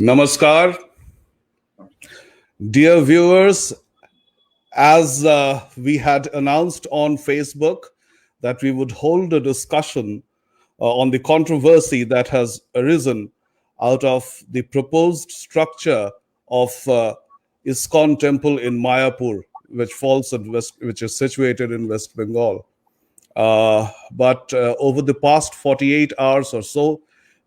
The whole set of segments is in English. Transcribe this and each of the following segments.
Namaskar, dear viewers. As we had announced on Facebook that we would hold a discussion on the controversy that has arisen out of the proposed structure of ISKCON temple in Mayapur, which is situated in West Bengal. But over the past 48 hours or so,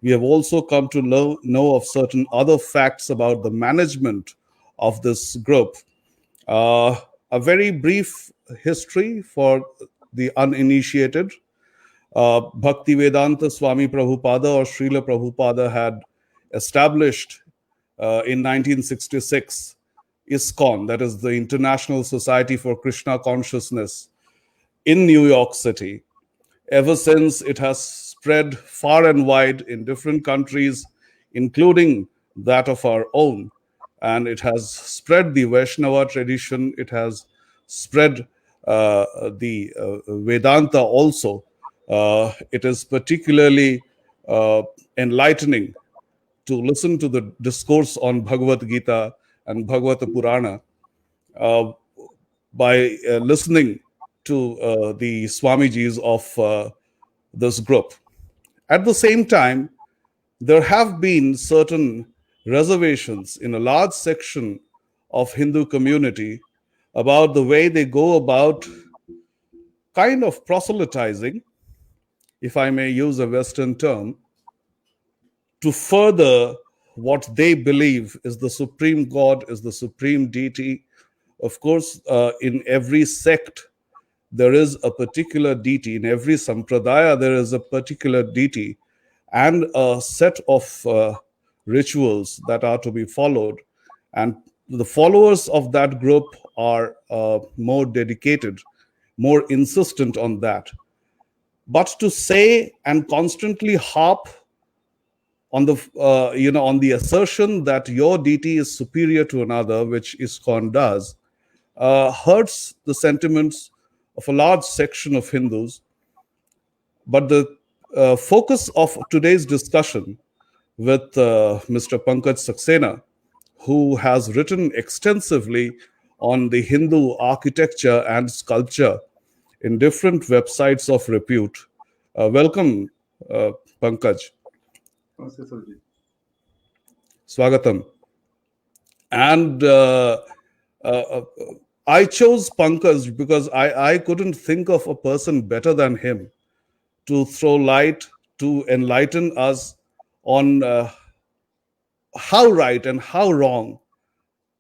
we have also come to know of certain other facts about the management of this group. A very brief history for the uninitiated. Bhaktivedanta Swami Prabhupada or Srila Prabhupada had established in 1966 ISKCON, that is the International Society for Krishna Consciousness, in New York City. Ever since, it has spread far and wide in different countries, including that of our own. And it has spread the Vaishnava tradition. It has spread the Vedanta also. It is particularly enlightening to listen to the discourse on Bhagavad Gita and Bhagavata Purana by listening to the Swamijis of this group. At the same time, there have been certain reservations in a large section of Hindu community about the way they go about kind of proselytizing, if I may use a Western term, to further what they believe is the supreme God, is the supreme deity. Of course, in every sect, there is a particular deity. In every sampradaya, there is a particular deity and a set of rituals that are to be followed. And the followers of that group are more dedicated, more insistent on that. But to say and constantly harp on the assertion that your deity is superior to another, which ISKCON does, hurts the sentiments of a large section of Hindus. But the focus of today's discussion with Mr. Pankaj Saxena, who has written extensively on the Hindu architecture and sculpture in different websites of repute. Welcome, Pankaj. Swagatam. And I chose Pankaj because I couldn't think of a person better than him to throw light, to enlighten us on how right and how wrong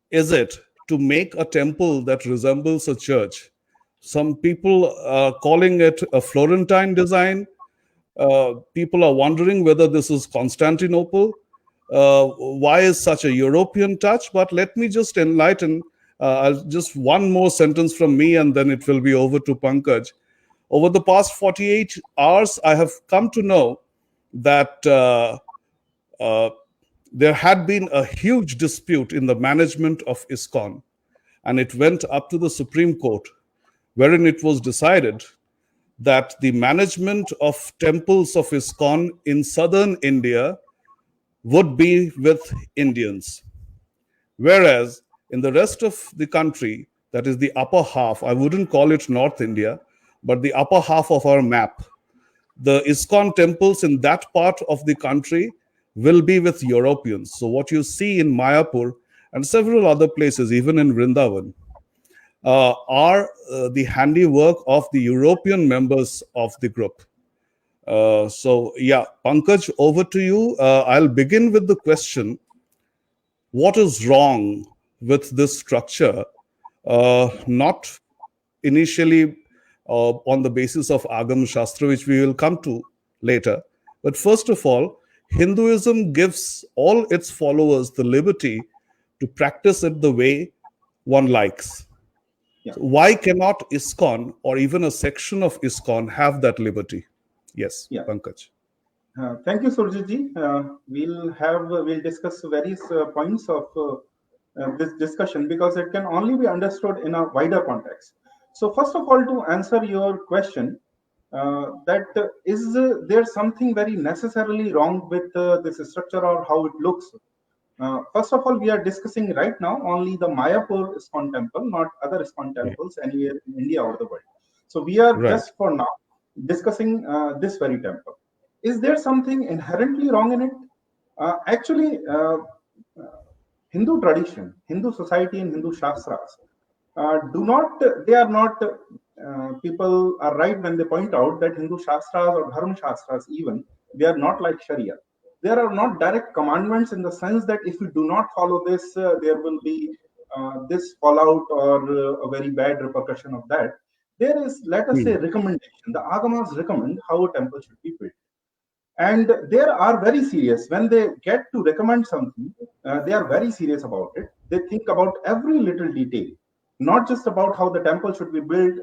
is it to make a temple that resembles a church. Some people are calling it a Florentine design. People are wondering whether this is Constantinople. Why is such a European touch? But let me just enlighten. Just one more sentence from me, and then it will be over to Pankaj. Over the past 48 hours, I have come to know that there had been a huge dispute in the management of ISKCON, and it went up to the Supreme Court, wherein it was decided that the management of temples of ISKCON in southern India would be with Indians. Whereas in the rest of the country, that is the upper half, I wouldn't call it North India, but the upper half of our map, the ISKCON temples in that part of the country will be with Europeans. So what you see in Mayapur and several other places, even in Vrindavan, are the handiwork of the European members of the group. So yeah, Pankaj, over to you. I'll begin with the question, what is wrong with this structure? Not initially on the basis of Agam Shastra, which we will come to later. But first of all, Hinduism gives all its followers the liberty to practice it the way one likes. Yeah. So why cannot ISKCON or even a section of ISKCON have that liberty? Yes, Yeah. Pankaj. Thank you, Surjit. We'll discuss various points of this discussion because it can only be understood in a wider context. So, first of all, to answer your question, is there something very necessarily wrong with this structure or how it looks? First of all, we are discussing right now only the Mayapur ISKCON temple, not other ISKCON Right. temples anywhere in India or the world. So we are Right. just for now discussing this very temple. Is there something inherently wrong in it? Actually, Hindu tradition, Hindu society, and Hindu Shastras do not, they are not, people are right when they point out that Hindu Shastras or Dharma Shastras, even, they are not like Sharia. There are not direct commandments in the sense that if you do not follow this, there will be this fallout or a very bad repercussion of that. There is, let us say, Hmm. recommendation. The Agamas recommend how a temple should be built, and they are very serious when they get to recommend something. They are very serious about it. They think about every little detail, not just about how the temple should be built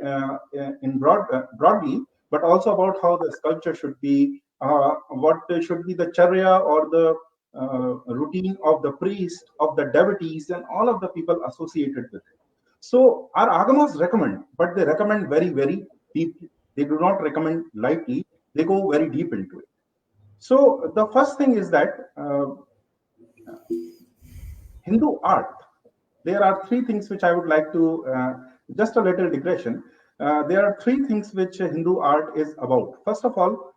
in broadly, but also about how the sculpture should be, what should be the charya or the routine of the priest, of the devotees, and all of the people associated with it. So our agamas recommend, but they recommend very, very deeply. They do not recommend lightly. They go very deep into it. So the first thing is that Hindu art. There are three things which I would like to just a little digression. There are three things which Hindu art is about. First of all,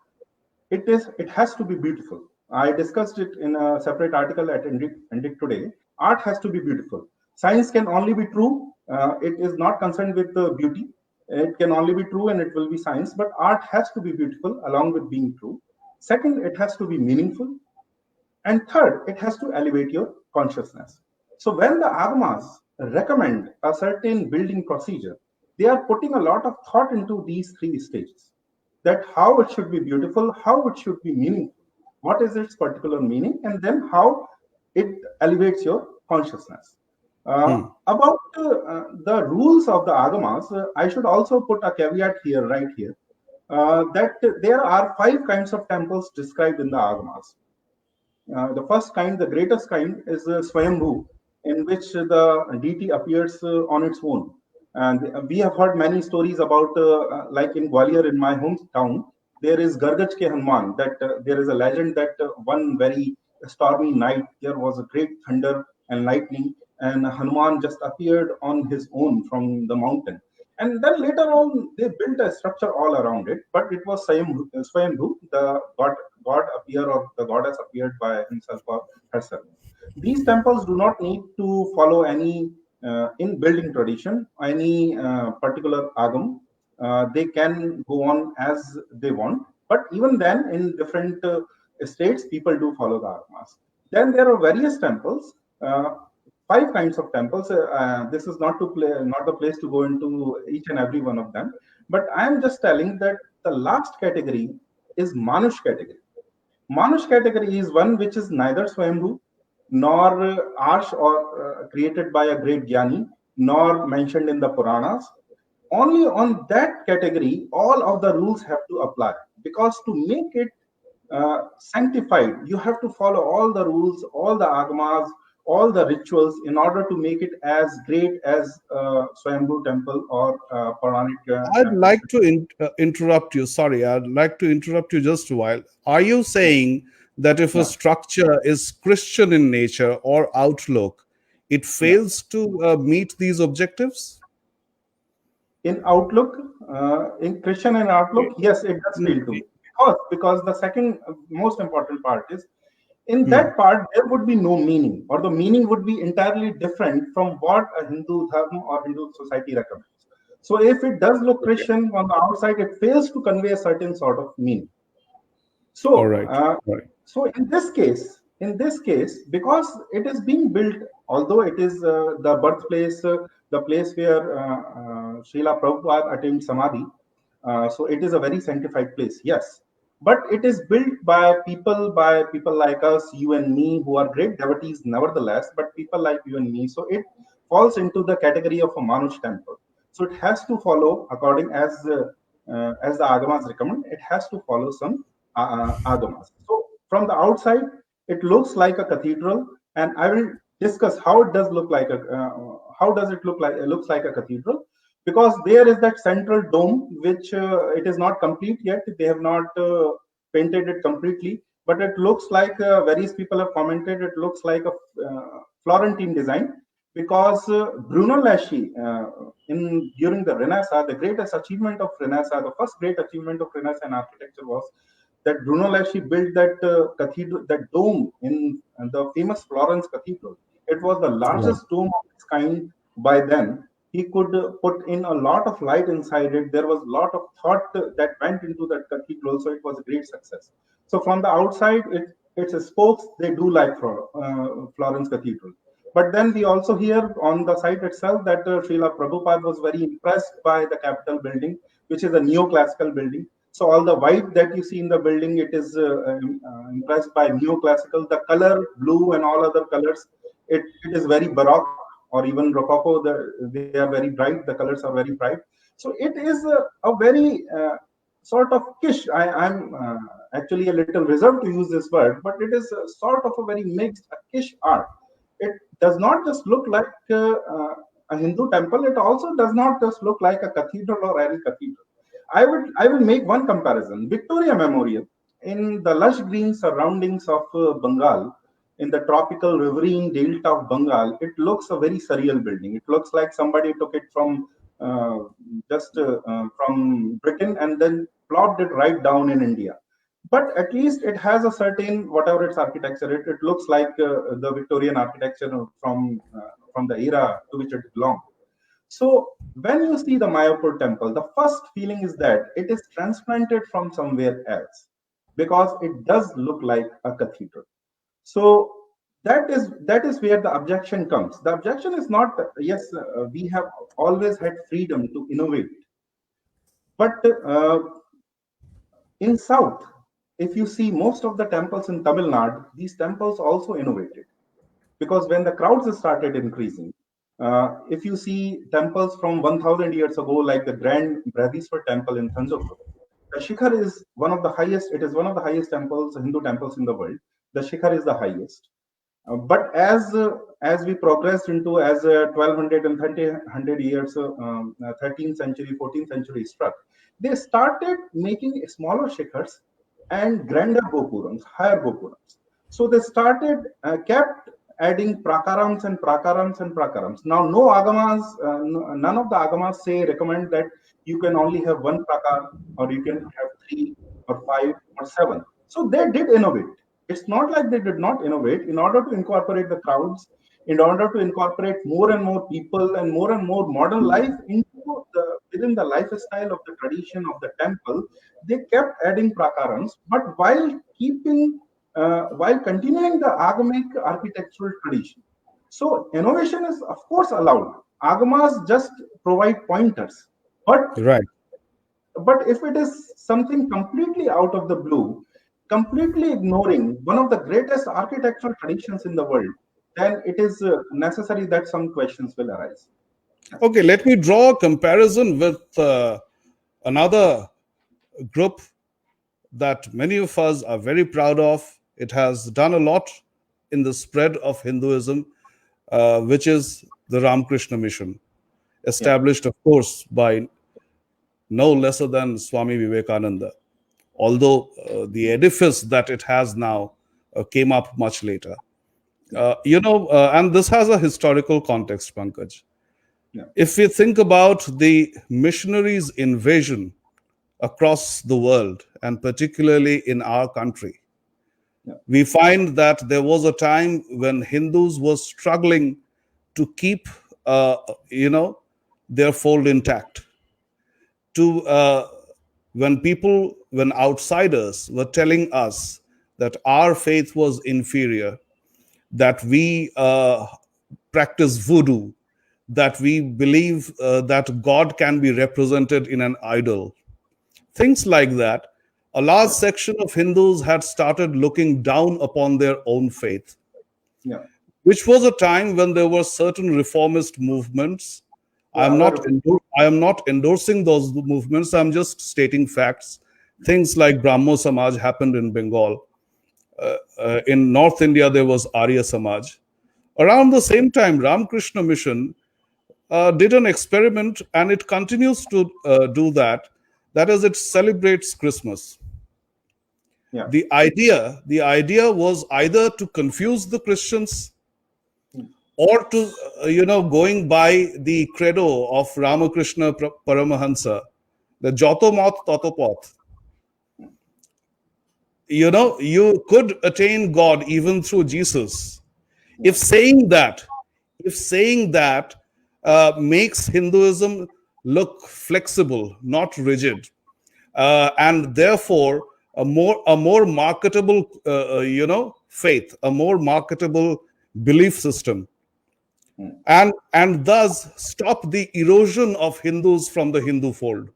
it has to be beautiful. I discussed it in a separate article at Indic today. Art has to be beautiful. Science can only be true. It is not concerned with the beauty. It can only be true and it will be science. But art has to be beautiful along with being true. Second, it has to be meaningful. And third, it has to elevate your consciousness. So when the Agamas recommend a certain building procedure, they are putting a lot of thought into these three stages. That how it should be beautiful, how it should be meaningful, what is its particular meaning, and then how it elevates your consciousness. About the rules of the Agamas, I should also put a caveat here, right here, that there are five kinds of temples described in the Agamas. The first kind, the greatest kind, is Swayambhu, in which the deity appears on its own. And we have heard many stories about, like in Gwalior, in my hometown, there is Gargaj ke Hanuman, that there is a legend that one very stormy night, there was a great thunder and lightning, and Hanuman just appeared on his own from the mountain. And then later on, they built a structure all around it, but it was Swayambhu, the god appear or the goddess appeared by himself or herself. These temples do not need to follow any in building tradition, any particular agam. They can go on as they want, but even then, in different states, people do follow the agamas. Then there are various temples. Five kinds of temples. This is not the place to go into each and every one of them. But I am just telling that the last category is Manush category. Manush category is one which is neither Swayambhu nor Arsh or created by a great Jnani, nor mentioned in the Puranas. Only on that category, all of the rules have to apply, because to make it sanctified, you have to follow all the rules, all the agamas, all the rituals in order to make it as great as Swayambhu temple or Puranic I'd temples. like to interrupt you. Sorry, I'd like to interrupt you just a while. Are you saying that if a Yeah, structure is Christian in nature or outlook, it yeah. fails to meet these objectives? In Outlook, in Christian and Outlook, yes, it does Mm, fail to, because the second most important part is, in mm, that part there would be no meaning, or the meaning would be entirely different from what a Hindu dharma or Hindu society recommends. So if it does look okay. Christian on the outside, it fails to convey a certain sort of meaning. All So, right. All right. so in this case, because it is being built, although it is the birthplace, the place where Srila Prabhupada attained Samadhi, so it is a very sanctified place, yes. But it is built by people like us, you and me, who are great devotees, nevertheless. But people like you and me, so it falls into the category of a Manush temple. So it has to follow according as the agamas recommend. It has to follow some agamas. So from the outside, it looks like a cathedral, and I will discuss how it does look like a how does it look like it looks like a cathedral, because there is that central dome which it is not complete yet. They have not painted it completely, but it looks like, various people have commented, it looks like a Florentine design, because Bruno Laschi, in during the Renaissance, the greatest achievement of Renaissance, the first great achievement of Renaissance architecture was that Bruno Laschi built that cathedral, that dome in the famous Florence Cathedral. It was the Right. largest dome of its kind by then. He could put in a lot of light inside it. There was a lot of thought that went into that cathedral, so it was a great success. So from the outside, its spokes, they do like Florence Cathedral. But then we also hear on the site itself that Srila Prabhupada was very impressed by the Capitol building, which is a neoclassical building. So all the white that you see in the building, it is impressed by neoclassical. The color blue and all other colors, it is very baroque or even rococo. They are very bright. The colors are very bright. So it is a very sort of kish. I'm actually a little reserved to use this word, but it is a sort of a very mixed, a kish art. It does not just look like a Hindu temple. It also does not just look like a cathedral or any cathedral. I will make one comparison. Victoria Memorial in the lush green surroundings of Bengal, in the tropical riverine delta of Bengal, it looks a very surreal building. It looks like somebody took it from uh, just from Britain and then plopped it right down in India. But at least it has a certain, whatever its architecture, it looks like the Victorian architecture from the era to which it belongs. So when you see the Mayapur temple, the first feeling is that it is transplanted from somewhere else, because it does look like a cathedral. So that is where the objection comes. The objection is not, yes, we have always had freedom to innovate, but in South, if you see most of the temples in Tamil Nadu, these temples also innovated, because when the crowds started increasing, if you see temples from 1000 years ago, like the Grand Bradiswar temple in Tanjore, the Shikhar is one of the highest, it is one of the highest temples, Hindu temples in the world. The Shikhar is the highest. But as we progressed into, as 1200 and 100 years, 13th century, 14th century struck, they started making smaller shikhars and grander gopurams, higher gopurams. So they started, kept adding prakarams and prakarams and prakarams. Now, no agamas, none of the agamas say recommend that you can only have one prakar, or you can have three or five or seven. So they did innovate. It's not like they did not innovate. In order to incorporate the crowds, in order to incorporate more and more people and more modern life into the within the lifestyle of the tradition of the temple, they kept adding prakarams, but while continuing the agamic architectural tradition. So innovation is of course allowed. Agamas just provide pointers, but Right. if it is something completely out of the blue, completely ignoring one of the greatest architectural traditions in the world, then it is necessary that some questions will arise. Yeah. Okay, let me draw a comparison with another group that many of us are very proud of. It has done a lot in the spread of Hinduism, which is the Ramakrishna Mission, Yeah. established, of course, by no lesser than Swami Vivekananda, although the edifice that it has now came up much later. Yeah. And this has a historical context, Pankaj. Yeah. If we think about the missionaries' invasion across the world, and particularly in our country, Yeah. we find that there was a time when Hindus were struggling to keep, uh, you know, their fold intact. To when outsiders were telling us that our faith was inferior, that we practice voodoo, that we believe that God can be represented in an idol, things like that, a large Yeah. section of Hindus had started looking down upon their own faith, Yeah. which was a time when there were certain reformist movements. Yeah. Aware of it. I am not endorsing those movements. I'm just stating facts. Things like Brahmo Samaj happened in Bengal. In North India, there was Arya Samaj. Around the same time, Ramakrishna Mission did an experiment, and it continues to do that. That is, it celebrates Christmas. yeah, The idea was either to confuse the Christians, or to going by the credo of Ramakrishna Paramahansa, the Joto Mat Tato Path. You could attain God even through Jesus. yeah, If saying that, if saying that makes Hinduism look flexible, not rigid, and therefore a more marketable, faith, a more marketable belief system, mm, and thus stop the erosion of Hindus from the Hindu fold.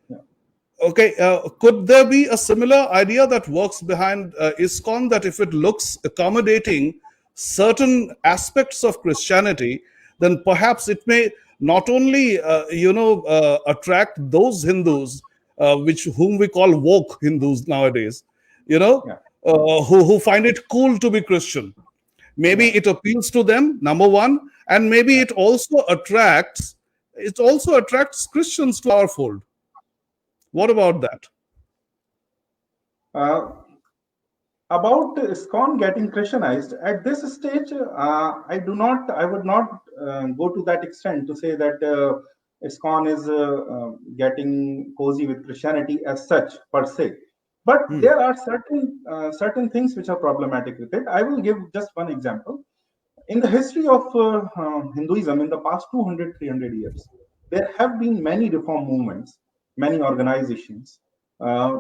yeah, Okay, could there be a similar idea that works behind ISKCON, that if it looks accommodating certain aspects of Christianity, then perhaps it may not only attract those Hindus, which whom we call woke Hindus nowadays, you know, yeah, who find it cool to be Christian. Maybe yeah, it appeals to them, number one, and maybe yeah. it also attracts Christians to our fold. What about that? Uh, about ISKCON getting Christianized at this stage, I would not go to that extent to say that ISKCON is getting cozy with Christianity as such per se. But Hmm. there are certain things which are problematic with it. I will give just one example. In the history of Hinduism in the past 200, 300 years, there have been many reform movements, many organizations,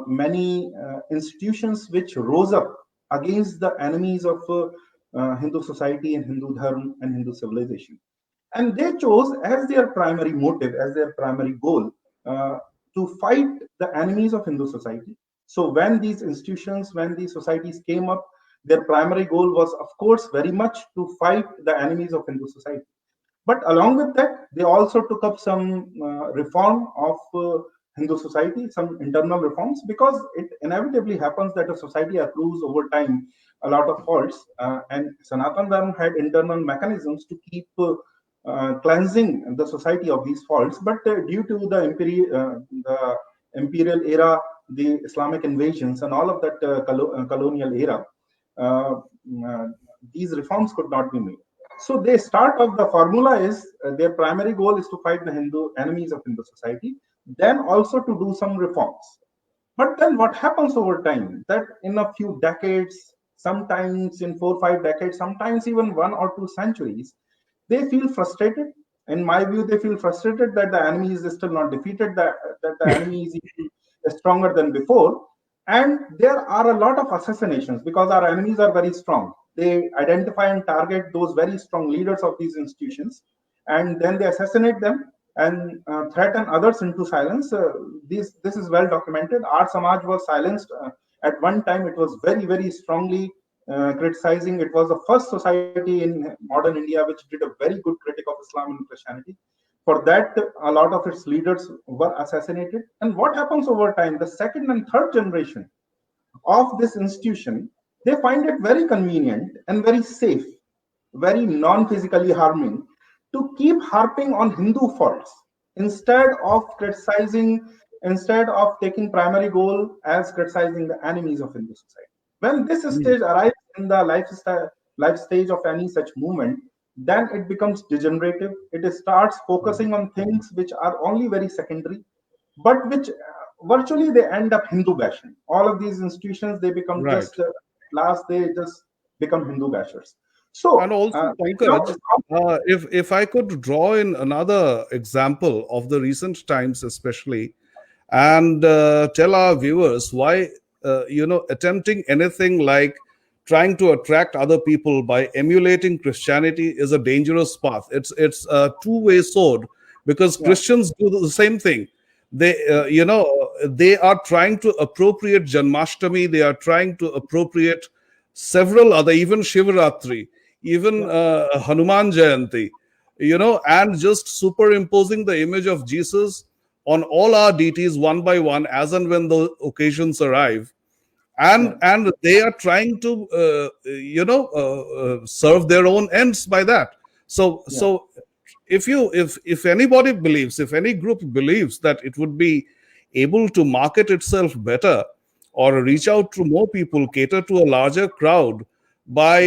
many institutions which rose up against the enemies of Hindu society and Hindu dharma and Hindu civilization. And they chose as their primary motive, as their primary goal, to fight the enemies of Hindu society. So when these institutions, when these societies came up, their primary goal was, of course, very much to fight the enemies of Hindu society. But along with that, they also took up some reform of Hindu society, some internal reforms, because it inevitably happens that a society accrues over time a lot of faults, and Sanatan Dharma had internal mechanisms to keep cleansing the society of these faults. But due to the imperial era, the Islamic invasions, and all of that colonial era, uh, uh, these reforms could not be made. So they start off, the formula is their primary goal is to fight the Hindu enemies of Hindu society, then also to do some reforms. But then what happens over time, that in a few decades, sometimes in 4 or 5 decades, sometimes even 1 or 2 centuries, they feel frustrated. In my view, they feel frustrated that the enemy is still not defeated, that the enemy is even stronger than before. And there are a lot of assassinations because our enemies are very strong. They identify and target those very strong leaders of these institutions, and then they assassinate them and threaten others into silence. This is well documented. Our Samaj was silenced at one time. It was very, very strongly criticizing. It was the first society in modern India which did a very good critic of Islam and Christianity. For that, a lot of its leaders were assassinated. And what happens over time? The second and third generation of this institution, they find it very convenient and very safe, very non-physically harming, to keep harping on Hindu faults instead of criticizing, instead of taking primary goal as criticizing the enemies of Hindu society. When this Hmm. stage arrives in the life stage of any such movement, then it becomes degenerative. It starts focusing on things which are only very secondary, but which virtually they end up Hindu bashing. All of these institutions, they become Right. just last they just become Hindu bashers. And So also, now Pankaj, if I could draw in another example of the recent times, especially, and tell our viewers why attempting anything like trying to attract other people by emulating Christianity is a dangerous path. It's a two-way sword, because yeah, Christians do the same thing. They are trying to appropriate Janmashtami. They are trying to appropriate several other, even Shivaratri, even yeah, Hanuman Jayanti, and just superimposing the image of Jesus on all our deities one by one, as and when the occasions arrive. and yeah, and they are trying to serve their own ends by that. so yeah, so if anybody believes, if any group believes that it would be able to market itself better or reach out to more people, cater to a larger crowd by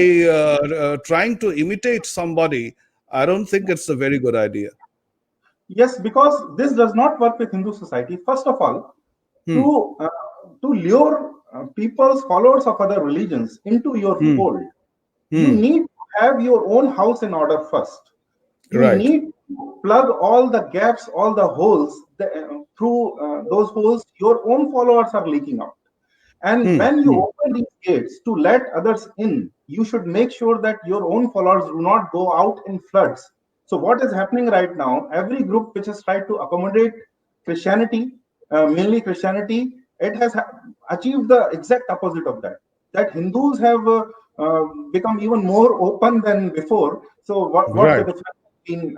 trying to imitate somebody, I don't think it's a very good idea. Yes, because this does not work with Hindu society. First of all, Hmm. to lure people's followers of other religions into your Hmm. fold, you Hmm. need to have your own house in order first. You Right. need to plug all the gaps, all the holes. Through those holes, your own followers are leaking out. And Hmm. when you Hmm. open these gates to let others in, you should make sure that your own followers do not go out in floods. So, what is happening right now? Every group which has tried to accommodate Christianity, mainly Christianity, it has achieved the exact opposite of that. That Hindus have become even more open than before. So, what's the Right. difference between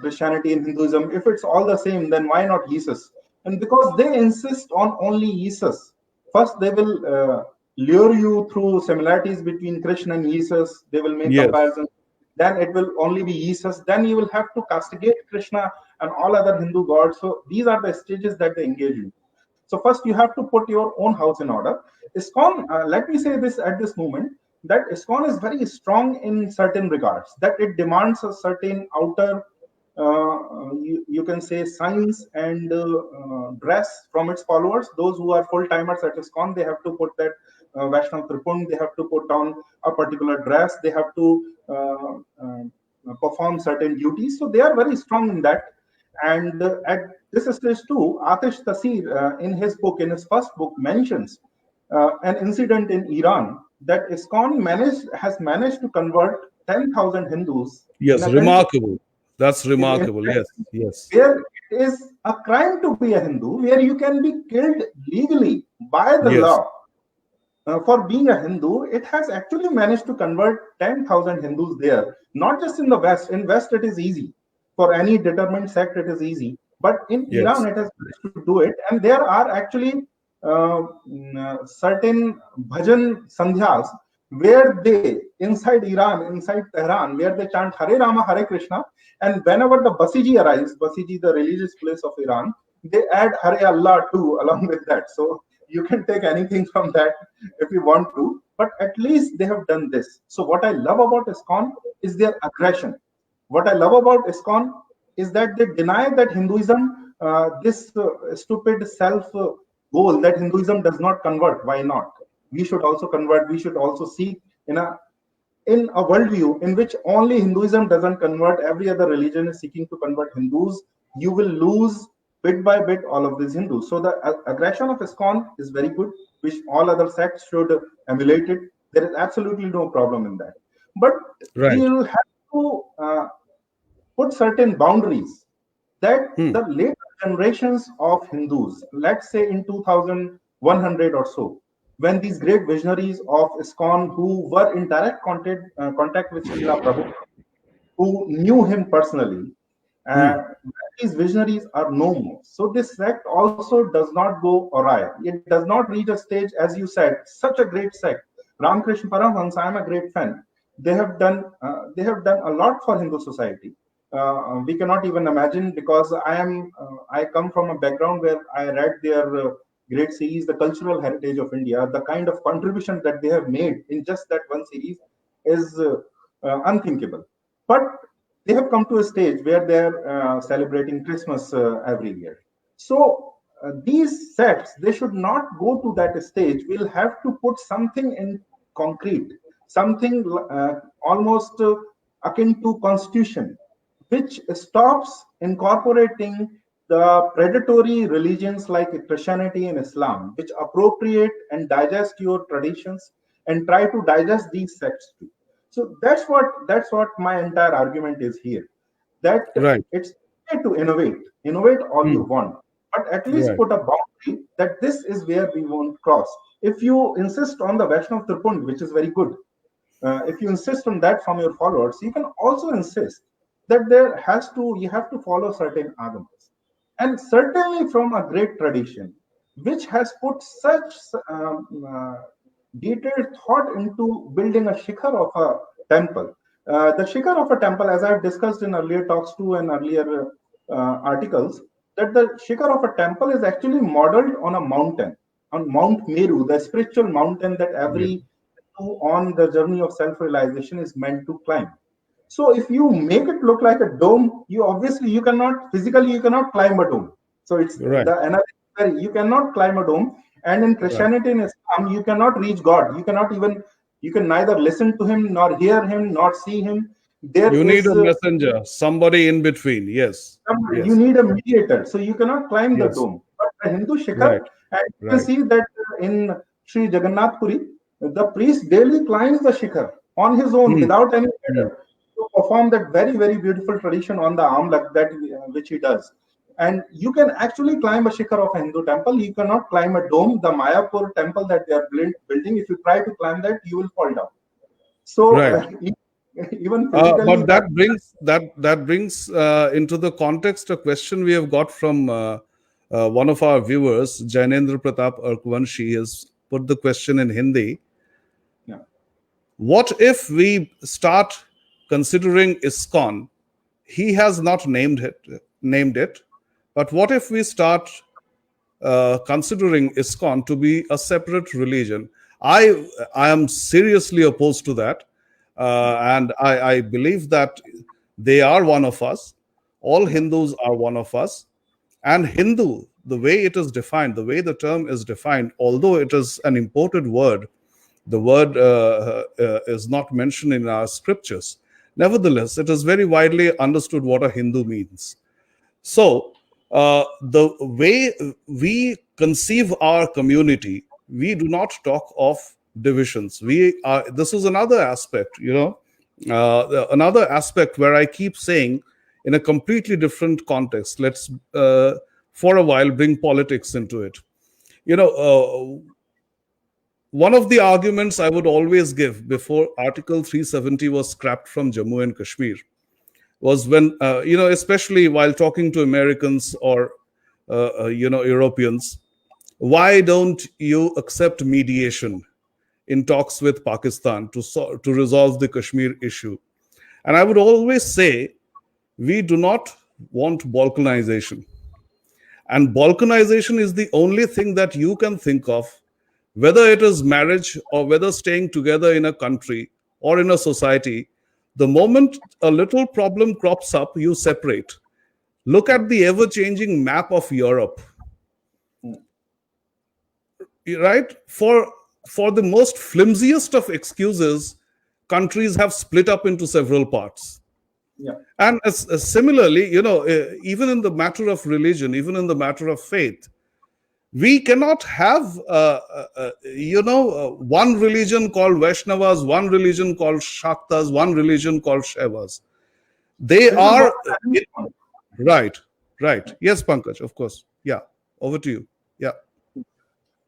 Christianity and Hinduism? If it's all the same, then why not Jesus? And because they insist on only Jesus, first they will lure you through similarities between Krishna and Jesus. They will make Yes. comparisons. Then it will only be Jesus. Then you will have to castigate Krishna and all other Hindu gods. So these are the stages that they engage in. So first you have to put your own house in order. ISKCON, let me say this at this moment, that ISKCON is very strong in certain regards, that it demands a certain outer you can say signs and dress from its followers. Those who are full timers at ISKCON, they have to put that Vaishnav Tripund, they have to put on a particular dress, they have to perform certain duties. So they are very strong in that. And at this stage too, Atish Tasir, in his book, in his first book, mentions an incident in Iran that ISKCON has managed to convert 10,000 Hindus in Yes. a country Remarkable. That's in remarkable. Yes. Yes. where it is a crime to be a Hindu, where you can be killed legally by the Yes. law for being a Hindu. It has actually managed to convert 10,000 Hindus there, not just in the West. In West, it is easy. For any determined sect, it is easy. But in Iran, Yes. it has managed to do it. And there are actually certain bhajan sandhyas where they, inside Iran, inside Tehran, where they chant Hare Rama, Hare Krishna. And whenever the Basiji arrives, Basiji, the religious place of Iran, they add Hare Allah too along with that. So you can take anything from that if you want to, but at least they have done this. So what I love about ISKCON is their aggression. What I love about ISKCON is that they deny that Hinduism, this stupid self goal that Hinduism does not convert. Why not? We should also convert. We should also seek in a worldview in which only Hinduism doesn't convert, every other religion is seeking to convert Hindus, you will lose bit by bit all of these Hindus. So the aggression of ISKCON is very good, which all other sects should emulate it. There is absolutely no problem in that. But we Right. will have to put certain boundaries that Hmm. the later generations of Hindus, let's say in 2100 or so, when these great visionaries of ISKCON who were in direct contact with Srila Prabhupada, who knew him personally, Hmm. these visionaries are no more. So this sect also does not go awry. It does not reach a stage, as you said, such a great sect. Ramakrishna Paramhans, I am a great fan. They have done a lot for Hindu society. We cannot even imagine, because I come from a background where I read their great series, The Cultural Heritage of India. The kind of contribution that they have made in just that one series is unthinkable. But they have come to a stage where they're celebrating Christmas every year. So these sects, they should not go to that stage. We'll have to put something in concrete, something almost akin to constitution, which stops incorporating the predatory religions like Christianity and Islam, which appropriate and digest your traditions and try to digest these sects too. So that's what my entire argument is here. That Right. it's okay to innovate all you Hmm. want, but at least Right. put a boundary that this is where we won't cross. If you insist on the Vaishnav Tripund, which is very good, if you insist on that from your followers, you can also insist that you have to follow certain agamas, and certainly from a great tradition which has put such detailed thought into building a shikhar of a temple. The shikhar of a temple, as I've discussed in earlier talks too and earlier articles, that the shikhar of a temple is actually modeled on a on Mount Meru, the spiritual mountain that every Hindu on the journey of self-realization is meant to climb. So if you make it look like a dome, you obviously you cannot physically you cannot climb a dome. So it's Right. the another you cannot climb a dome. And in Right. Christianity and Islam, you cannot reach God. You cannot even you can neither listen to him nor hear him nor see him. There You need is a messenger, somebody in between. Yes. you Yes. need a mediator, so you cannot climb the Yes. dome. But the Hindu Shikhar, Right. and you can Right. see that in Sri Jagannath Puri, the priest daily climbs the Shikhar on his own Hmm. without any Hmm. leader to perform that very, very beautiful tradition on the Amlak that which he does. And you can actually climb a Shikhar of a Hindu temple. You cannot climb a dome, the Mayapur temple that they are building. If you try to climb that, you will fall down. So Right. even physically, But that brings into the context a question we have got from one of our viewers, Jainendra Pratap Arkwanshi, has put the question in Hindi. yeah, What if we start considering ISKCON? He has not named it, but what if we start considering ISKCON to be a separate religion? I am seriously opposed to that, and I believe that they are one of us. All yeah, Hindus are one of us, and Hindu, the way it is defined, the way the term is defined, although it is an imported word, the word is not mentioned in our scriptures. Nevertheless, it is very widely understood what a Hindu means. So, the way we conceive our community, we do not talk of divisions. We are. This is another aspect, another aspect where I keep saying, in a completely different context. Let's, for a while, bring politics into it. You know, one of the arguments I would always give before Article 370 was scrapped from Jammu and Kashmir was when, especially while talking to Americans or, Europeans, why don't you accept mediation in talks with Pakistan to resolve the Kashmir issue? And I would always say, we do not want balkanization. And balkanization is the only thing that you can think of, whether it is marriage or whether staying together in a country or in a society. The moment a little problem crops up, you separate. Look yeah, at the ever changing map of Europe, mm, right? For the most flimsiest of excuses, countries have split up into several parts. yeah. And similarly, even in the matter of religion, even in the matter of faith, we cannot have one religion called Vaishnavas, one religion called Shaktas, one religion called Shaivas. They This is what are I'm saying. right. Right. Yes, Pankaj, of course. Yeah, over to you. Yeah.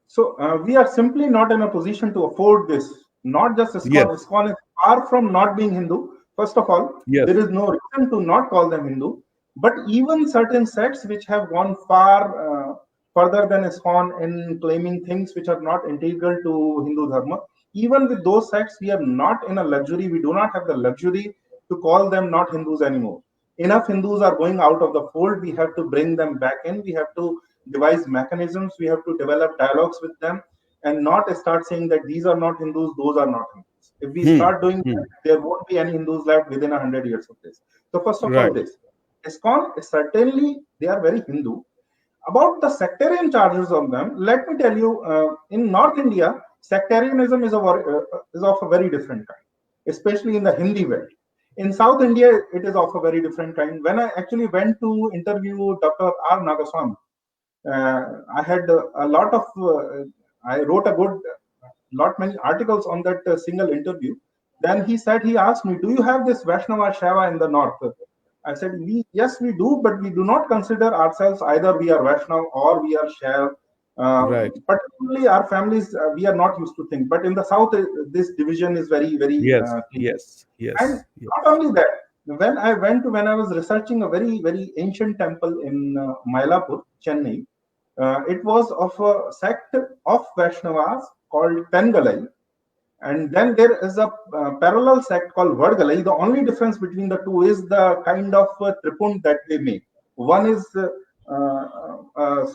So we are simply not in a position to afford this. Not just ISKCON. Yes. ISKCON is far from not being Hindu. First of all, there Yes. is no reason to not call them Hindu. But even certain sects which have gone far further than ISKCON in claiming things which are not integral to Hindu Dharma, even with those sects, we are not in a luxury. We do not have the luxury to call them not Hindus anymore. Enough Hindus are going out of the fold. We have to bring them back in. We have to devise mechanisms. We have to develop dialogues with them and not start saying that these are not Hindus, those are not Hindus. If we Hmm. start doing Hmm. that, there won't be any Hindus left within 100 years of this. So first of all, Right. this ISKCON certainly they are very Hindu. About the sectarian charges of them, let me tell you, in North India, sectarianism is of a very different kind, especially in the Hindi belt. In South India, it is of a very different kind. When I actually went to interview Dr. R. Nagaswamy, I had a lot of, I wrote a good, lot many articles on that single interview. Then he said, he asked me, do you have this Vaishnava Shaiva in the north? I said, yes, we do, but we do not consider ourselves either we are Vaishnav or we are Shaiv. Right. Particularly our families, we are not used to think. But in the south, this division is very, very Yes. clear. Yes. And Yes. Yes. not only that, when I was researching a very, very ancient temple in Mylapore, Chennai, it was of a sect of Vaishnavas called Pengalai. And then there is a parallel sect called Vadgalai. The only difference between the two is the kind of tripund that they make. One is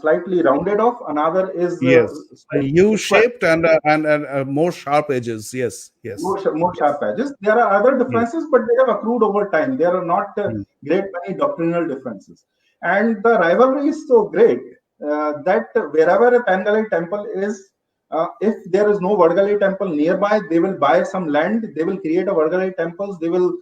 slightly rounded off, another is Yes. slightly square. U-shaped and more sharp edges. Yes. Yes. More Yes. sharp edges. There are other Mm, differences, but they have accrued over time. There are not mm. great many doctrinal differences. And the rivalry is so great that wherever a Pangali temple is, if there is no Vadgali temple nearby, they will buy some land, they will create a Vadgali temples, they will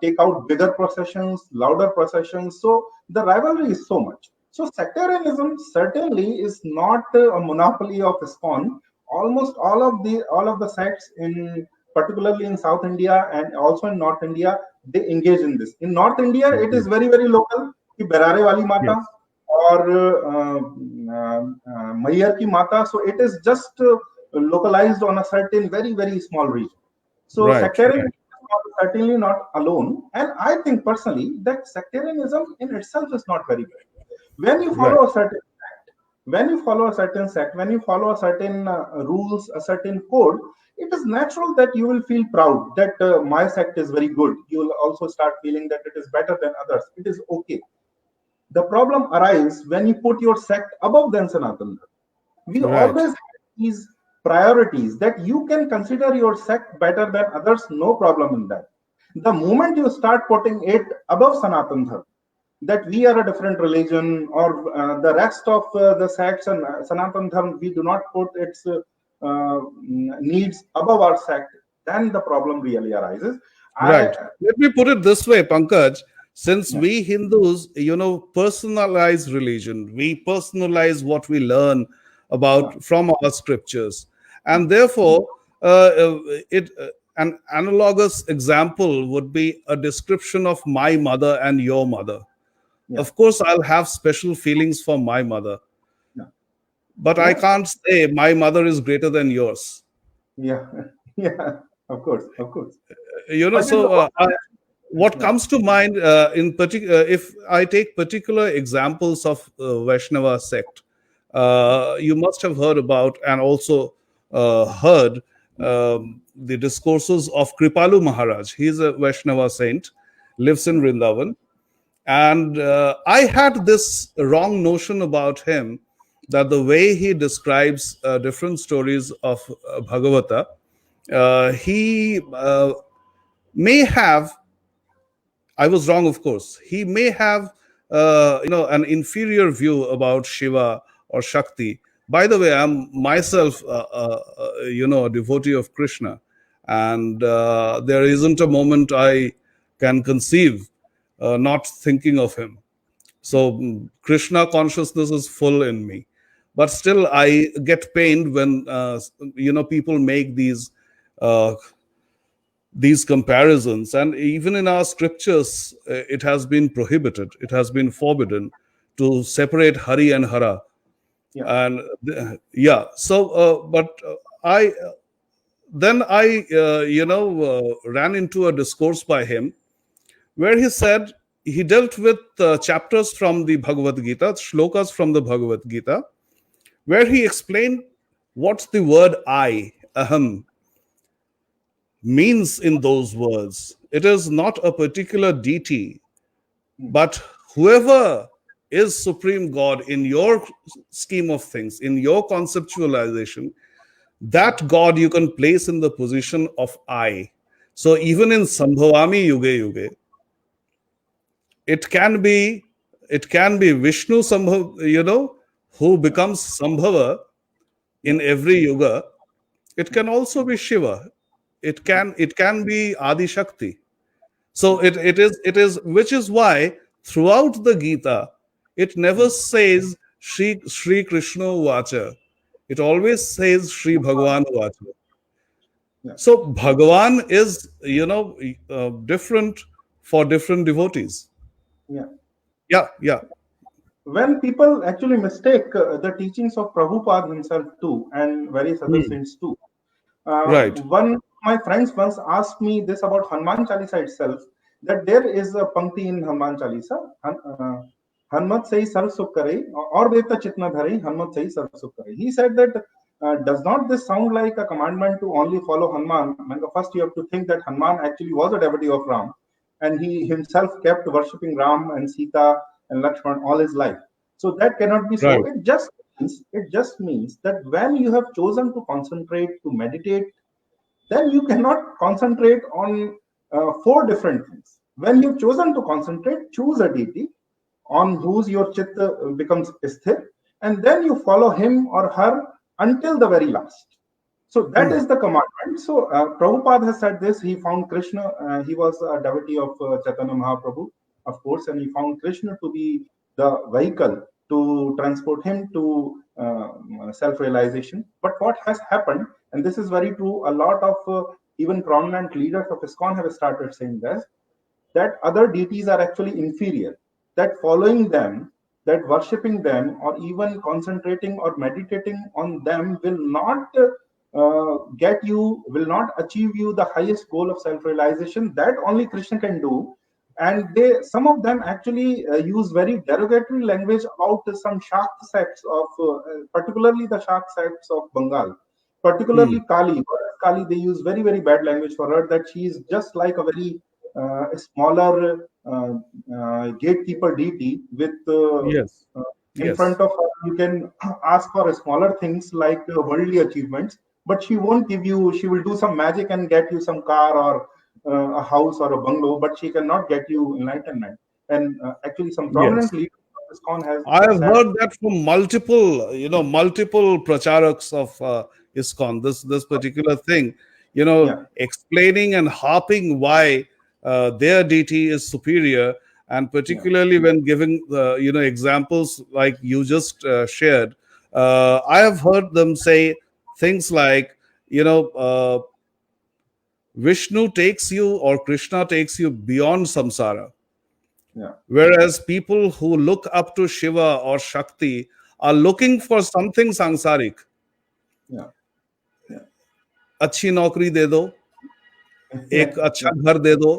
take out bigger processions, louder processions. So the rivalry is so much. So sectarianism certainly is not a monopoly of ISKCON. Almost all of the sects in, particularly in South India and also in North India, they engage in this. In North India, it is Yes. very very local. कि Berare wali mata Yes. or Mayyar ki mata. So it is just localized on a certain very very small region. So Right. sectarianism Right. is certainly not alone, and I think personally that sectarianism in itself is not very good. When you Right. follow a certain when you follow a certain sect, when you follow a certain rules, a certain code, it is natural that you will feel proud that my sect is very good. You will also start feeling that it is better than others. It is okay. The problem arises when you put your sect above than Sanatan. We Right. always have these priorities that you can consider your sect better than others, no problem in that. The moment you start putting it above Sanatan Dharma, that we are a different religion or the rest of the sects and Sanatan Dharma, we do not put its needs above our sect, then the problem really arises. I, Right. Let me put it this way, Pankaj. Since yeah, we Hindus, personalize religion, we personalize what we learn yeah, about from our scriptures, and therefore, it an analogous example would be a description of my mother and your mother. yeah, Of course, I'll have special feelings for my mother, yeah, but I yeah, can't say my mother is greater than yours. yeah, yeah, of course. But in the So what yeah, comes to mind in particular, if I take particular examples of Vaishnava sect, you must have heard about and also heard the discourses of Kripalu Maharaj. He's a Vaishnava saint, lives in yeah, Vrindavan. And I had this wrong notion about him, that the way he describes different stories of Bhagavata, he may have, I was wrong, of course. He may have, an inferior view about Shiva or Shakti. By the way, I'm myself, a devotee of Krishna, and there isn't a moment I can conceive not thinking of him. So Krishna consciousness is full in me, but still I get pained when people make uh, these comparisons. And even in our scriptures, it has been prohibited, it has been forbidden to separate Hari and Hara. yeah, And yeah, so but I then I ran into a discourse by him where he said, he dealt with chapters from the Bhagavad Gita, shlokas from the Bhagavad Gita, where he explained what the word I, aham, means in those words. It is not a particular deity, mm, but whoever is Supreme God in your scheme of things, in your conceptualization, that God you can place in the position of I. So even in Sambhavami Yuge Yuge, it can be it can be Vishnu Sambhav, who yeah, becomes Sambhava yeah, in every yuga. It can also be Shiva. It yeah, can be Adi Shakti. So it is which is why throughout the Gita it never says Shri Krishna Vacha. It always says Shri Bhagavan Vacha. yeah, So Bhagavan is different for different devotees. yeah. Yeah, yeah, When people actually mistake the teachings of Prabhupada himself too, and various other hmm, saints too. right, One of my friends once asked me this about Hanuman Chalisa itself, that there is a pankti in Hanuman Chalisa, Hanumat sahi sarv sukh kare, or devta chitna dhare, Hanumat sahi sarv sukh kare. He said that does not this sound like a commandment to only follow Hanuman? First, you have to think that Hanuman actually was a devotee of Ram, and he himself kept worshipping Ram and Sita and Lakshman all his life. So that cannot be so. Right. It just means that when you have chosen to concentrate, to meditate, then you cannot concentrate on four different things. When you've chosen to concentrate, choose a deity on whose your chitta becomes sthir, and then you follow him or her until the very last. So that Hmm. is the commandment. So Prabhupada has said this. He found Krishna. He was a devotee of Chaitanya Mahaprabhu, of course, and he found Krishna to be the vehicle to transport him to self-realization. But what has happened, and this is very true, a lot of even prominent leaders of ISKCON have started saying this, that other deities are actually inferior, that following them, that worshipping them, or even concentrating or meditating on them will not will not achieve you the highest goal of self realization that only Krishna can do. And some of them actually use very derogatory language about some Shakta sects of, particularly the Shakta sects of Bengal, Hmm. particularly Kali. Kali, they use very, very bad language for her, that she is just like a very smaller gatekeeper deity with Yes. in front Yes. of her you can ask for smaller things like worldly achievements, but she won't give you. She will do some magic and get you some car or a house or a bungalow, but she cannot get you enlightenment. And actually, some prominent Yes. leaders of ISKCON has I have said, heard that from multiple pracharaks of ISKCON. This particular thing, yeah, explaining and harping why their deity is superior, and yeah, particularly when giving examples like you just shared. I have heard them say things like, Vishnu takes you or Krishna takes you beyond samsara. yeah, Whereas people who look up to Shiva or Shakti are looking for something sansarik. yeah, yeah, अच्छी नौकरी दे दो, yeah, एक अच्छा yeah, घर दे दो.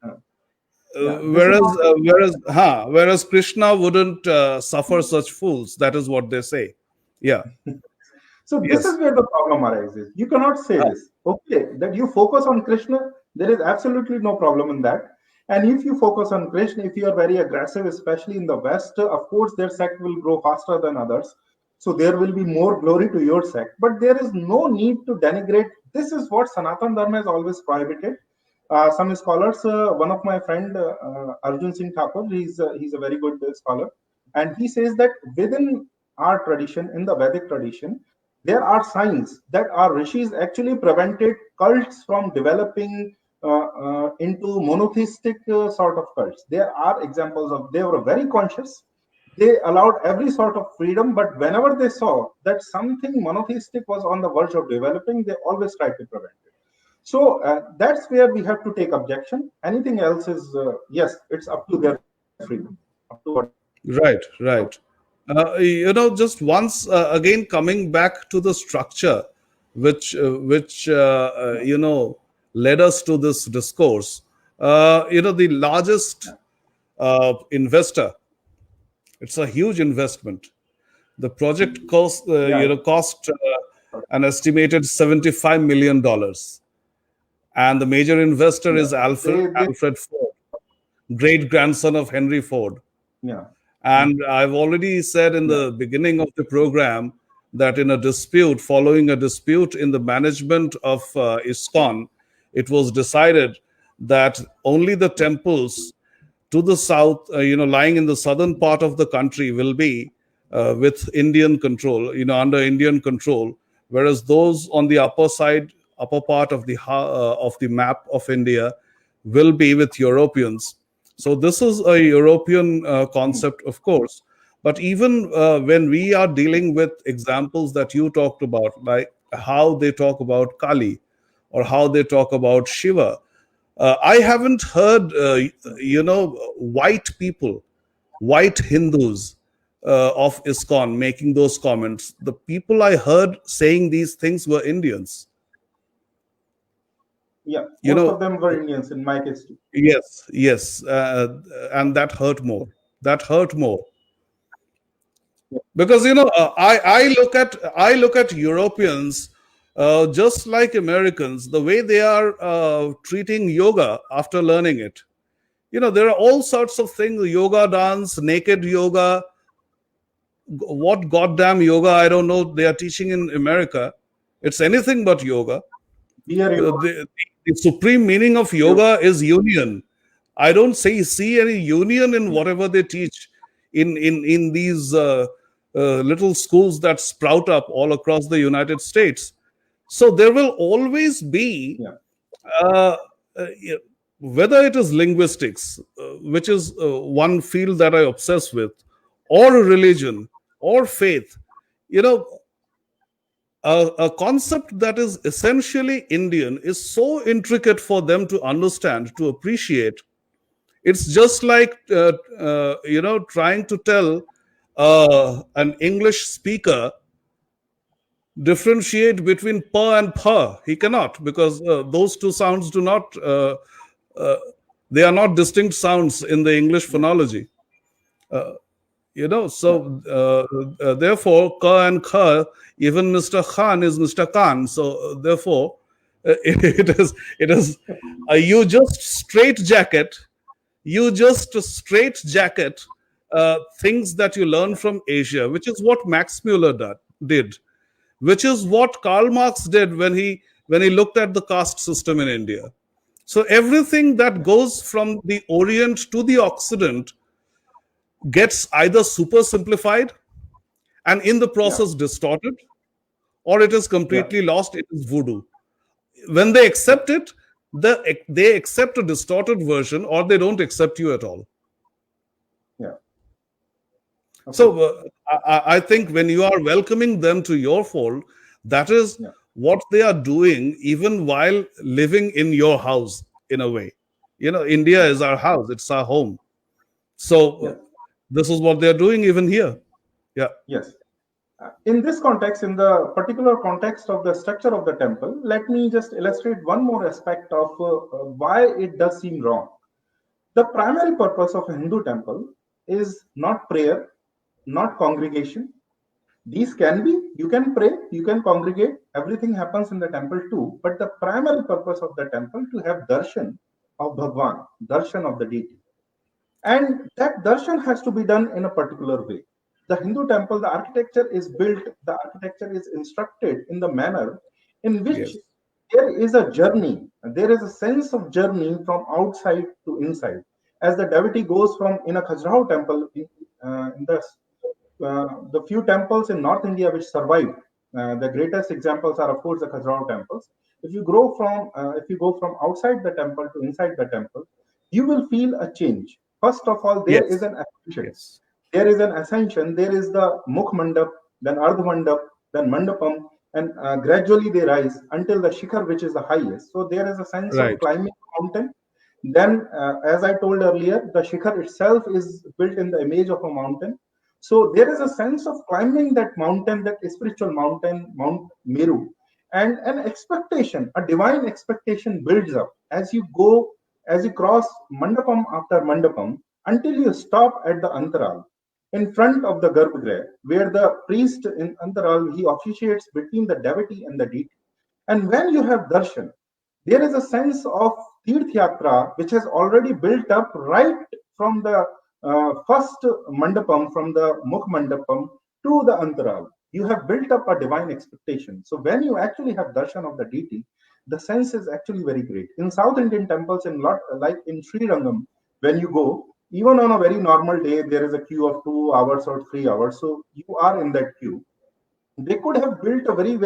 yeah. Yeah. This is Whereas Krishna wouldn't suffer such fools. That is what they say. Yeah. So this is Yes. where the problem arises. You cannot say Ah, this. Okay, that you focus on Krishna, there is absolutely no problem in that. And if you focus on Krishna, if you are very aggressive, especially in the West, of course, their sect will grow faster than others. So there will be more glory to your sect. But there is no need to denigrate. This is what Sanatan Dharma has always prohibited. Some scholars, one of my friend Arjun Singh Thakur, he's a very good scholar, and he says that within our tradition, in the Vedic tradition, there are signs that our rishis actually prevented cults from developing into monotheistic sort of cults. There are examples of they were very conscious. They allowed every sort of freedom, but whenever they saw that something monotheistic was on the verge of developing, they always tried to prevent it. So that's where we have to take objection. Anything else is yes, it's up to their freedom, up to what they want. right. Right. Just once again coming back to the structure, which led us to this discourse. The largest investor. It's a huge investment. The project cost an estimated $75 million, and the major investor Yeah, is they Alfred Ford, great grandson of Henry Ford. yeah, And I've already said in yeah, the beginning of the program that in a dispute, following a dispute in the management of ISKCON, it was decided that only the temples to the south, lying in the southern part of the country, will be with Indian control, under Indian control, whereas those on the upper side, upper part of the map of India, will be with Europeans. So this is a European mm, concept, of course. But even when we are dealing with examples that you talked about, like how they talk about Kali or how they talk about Shiva, I haven't heard, white people, white Hindus of ISKCON making those comments. The people I heard saying these things were Indians. yeah. You Most of know, them were Indians in my case too. yes, yes, and that hurt more. That hurt more Yeah, because I look at Europeans just like Americans, the way they are treating yoga after learning it. There are all sorts of things: yoga dance, naked yoga, what goddamn yoga, I don't know, they are teaching in America. It's anything but yoga. Beer yoga. The supreme meaning of yoga is union. I don't see any union in Yeah, whatever they teach in these little schools that sprout up all across the United States. So there will always be, yeah, uh, yeah, whether it is linguistics, which is one field that I obsess with, or religion, or faith. You know, a concept that is essentially Indian is so intricate for them to understand, to appreciate. It's just like trying to tell an English speaker differentiate between pa and pa. He cannot, because those two sounds do not. Uh, they are not distinct sounds in the English yeah, phonology. yeah, Therefore, ka and kha, even Mr. Khan is Mr. Khan. So therefore, it is you just straight jacket, things that you learn yeah, from Asia, which is what Max Muller did, which is what Karl Marx did when he looked at the caste system in India. So everything that yeah, goes from the Orient to the Occident gets either super simplified and in the yeah, process distorted, or it is yeah, completely lost. It is voodoo. When they yeah, accept it, they accept a distorted version, or they don't accept you at all. yeah. So Okay. I think when you are welcoming them to your fold, that is Yeah, what they are doing, even while living in your house in a way. India yeah, is our house, it's our home. So yeah. this is what they are doing even here. Yeah. Yes. In this context, in the particular context of the structure of the temple, let me just illustrate one more aspect of why it does seem wrong. The primary purpose of a Hindu temple is not prayer, not congregation. These can be, you can pray, you can congregate, everything happens in the temple too. But the primary purpose of the temple to have darshan of Bhagwan, darshan of the deity. And that darshan has to be done in a particular way. The Hindu temple, the architecture is built, the architecture is instructed in the manner in which Yes. there is a journey, there is a sense of journey from outside to inside. As the devotee goes from in a Khajuraho temple, in the few temples in North India which survived, the greatest examples are of course the Khajuraho temples. If you go from outside the temple to inside the temple, you will feel a change. First of all, there is Yes. an ascension. Yes. There is an ascension. There is the Mukh Mandap, then Ardh Mandap, then Mandapam, and gradually they rise until the Shikhar, which is the highest. So there is a sense of Right. climbing a mountain. Then, as I told earlier, the Shikhar itself is built in the image of a mountain. So there is a sense of climbing that mountain, that spiritual mountain, Mount Meru, and an expectation, a divine expectation builds up as you go, as you cross Mandapam after Mandapam until you stop at the Antaral in front of the Garbhagriha, where the priest in Antaral he officiates between the devotee and the deity. And when you have darshan, there is a sense of Tirth Yatra which has already built up right from the first mandapam, from the Mukh Mandapam to the Antaral. You have built up a divine expectation. So when you actually have darshan of the deity, the sense is actually very great. In South Indian temples, in lot like in Sri Rangam, when you go, even on a very normal day, there is a queue of 2 hours or 3 hours. So you are in that queue. They could have built a very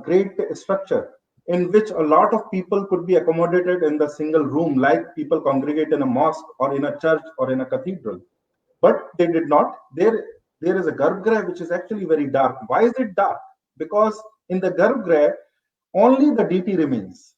great structure in which a lot of people could be accommodated in the single room, like people congregate in a mosque or in a church or in a cathedral. But they did not. There is a garbhagriha which is actually very dark. Why is it dark? Because in the garbhagriha only the deity remains.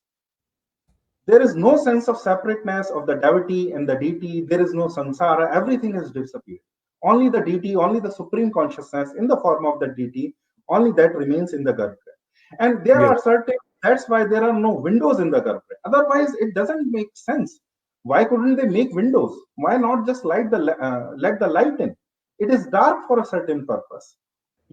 There is no sense of separateness of the devotee and the deity. There is no samsara. Everything has disappeared. Only the deity, only the supreme consciousness in the form of the deity, only that remains in the garbhagriha. And there Yes. are certain, that's why there are no windows in the garbhagriha. Otherwise, it doesn't make sense. Why couldn't they make windows? Why not just let the light in? It is dark for a certain purpose.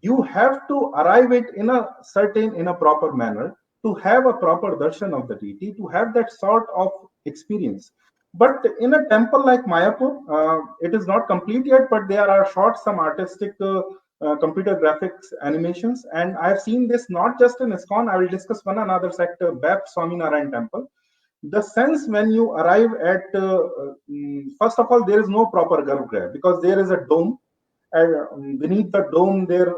You have to arrive it in a certain, in a proper manner to have a proper darshan of the deity, to have that sort of experience. But in a temple like Mayapur, it is not complete yet, but there are shot some artistic computer graphics animations. And I've seen this not just in ISKCON. I will discuss one another sector, BAP Swaminarayan Temple. The sense when you arrive at, first of all, there is no proper garbhagriha because there is a dome. And beneath the dome, there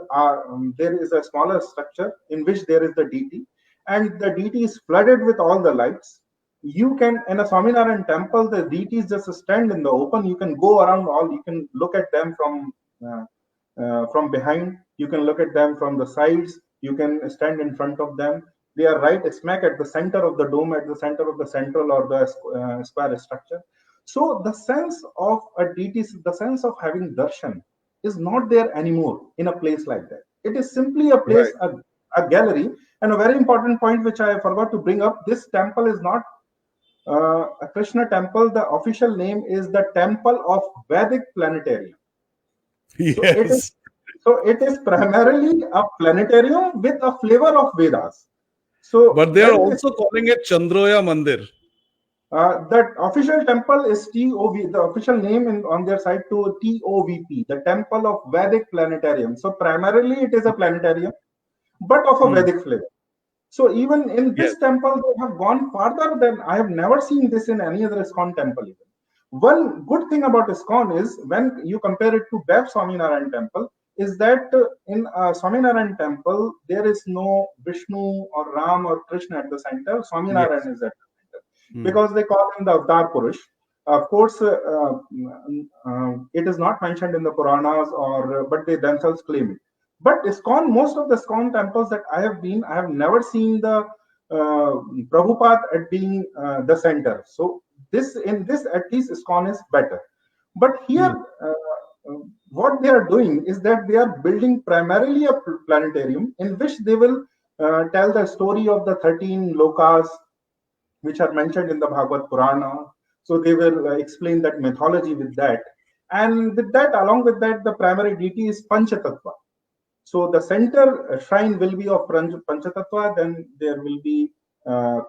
is a smaller structure in which there is the deity, and the deity is flooded with all the lights. You can, in a Swaminarayan temple, the deities just stand in the open. You can go around all. You can look at them from behind. You can look at them from the sides. You can stand in front of them. They are right smack at the center of the dome, at the center of the central or the square structure. So the sense of a deity, the sense of having darshan is not there anymore in a place like that. It is simply a place, Right. a gallery. And a very important point which I forgot to bring up, this temple is not a Krishna temple. The official name is the Temple of Vedic Planetarium. So it is Yes. so it is primarily a planetarium with a flavor of Vedas. So But they are when this also calling it Chandroya Mandir. that official temple is TOV, the official name on their site to TOVP, the Temple of Vedic Planetarium. So primarily it is a planetarium, but of a Hmm. Vedic flavor. So even in Yes. this temple, they have gone farther than I have never seen this in any other ISKCON temple. Even one good thing about ISKCON is when you compare it to Bev Swaminarayan temple, is that in Swaminarayan temple there is no Vishnu or Ram or Krishna at the center. Yes. Swaminarayan is at the center Hmm. because they call him the Avtar Purush. Of course, it is not mentioned in the Puranas, or but they themselves claim it. But ISKCON, most of the ISKCON temples that I have been, I have never seen the Prabhupada at being the center. So this in this at least ISKCON is better. But here, Hmm. what they are doing is that they are building primarily a planetarium in which they will tell the story of the 13 lokas which are mentioned in the Bhagavad Purana. So they will explain that mythology with that. And with that, along with that, the primary deity is Panchatattva. So the center shrine will be of Panchatattva, then there will be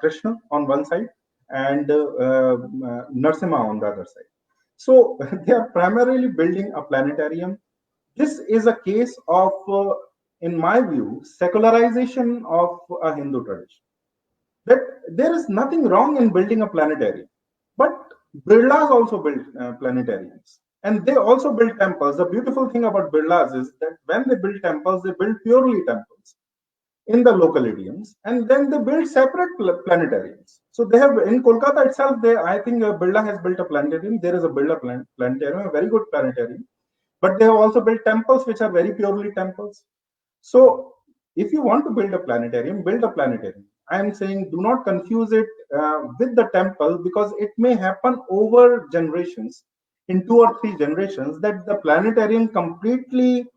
Krishna on one side and Narsimha on the other side. So they are primarily building a planetarium. This is a case of, in my view, secularization of a Hindu tradition. That there is nothing wrong in building a planetarium, but Birlas also built planetariums, and they also build temples. The beautiful thing about Birlas is that when they build temples, they build purely temples in the local idioms, and then they build separate planetariums. So they have in Kolkata itself. They, I think, Birla has built a planetarium. There is a Birla planetarium, a very good planetarium, but they have also built temples which are very purely temples. So, if you want to build a planetarium, build a planetarium. I am saying do not confuse it with the temple, because it may happen over generations, in 2 or 3 generations, that the planetarium completely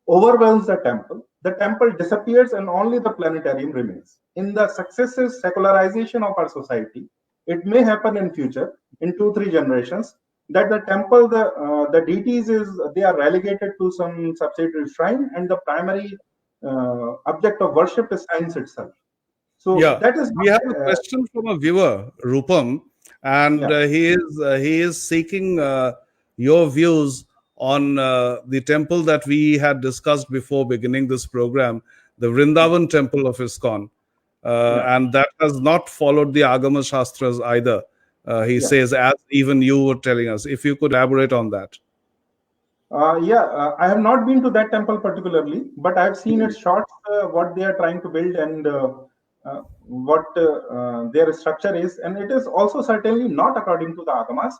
overwhelms the temple. The temple disappears and only the planetarium remains. In the successive secularization of our society, it may happen in future, in 2 3 generations, that the temple, the deities is they are relegated to some subsidiary shrine, and the primary object of worship is science itself. So Yeah, that is we have a uh, question from a viewer, Rupam, and yeah, he is seeking your views on the temple that we had discussed before beginning this program, the Vrindavan temple of ISKCON, yeah, and that has not followed the Agama Shastras either. He yeah. says, as even you were telling us, if you could elaborate on that. I have not been to that temple particularly, but I've seen Hmm. its shots, what they are trying to build, and what their structure is, and it is also certainly not according to the Agamas.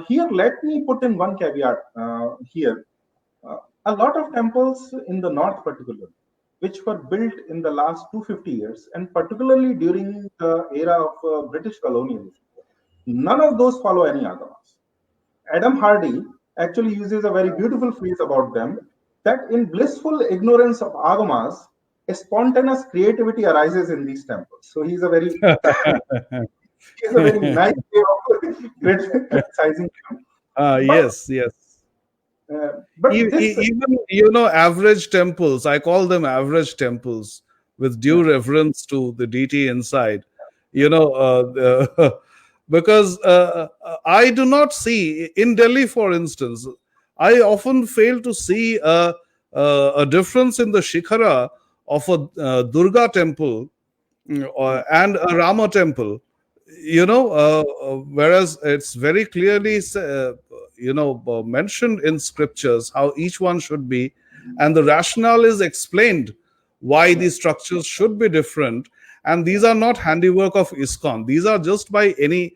Here, let me put in one caveat here. Uh, a lot of temples in the north, particularly, which were built in the last 250 years, and particularly during the era of British colonialism, none of those follow any Agamas. Adam Hardy actually uses a very beautiful phrase about them, that in blissful ignorance of agamas, a spontaneous creativity arises in these temples. So he's a very he's a very nice way of criticizing them. But Yes, yes. this Even average temples, I call them average temples, with due yeah, reverence to the deity inside. You know, because I do not see in Delhi, for instance, I often fail to see a difference in the shikhara of a Durga temple Yeah, and a Rama temple. Whereas it's very clearly mentioned in scriptures how each one should be, and the rationale is explained why yeah, these structures should be different. And these are not handiwork of ISKCON. These are just by any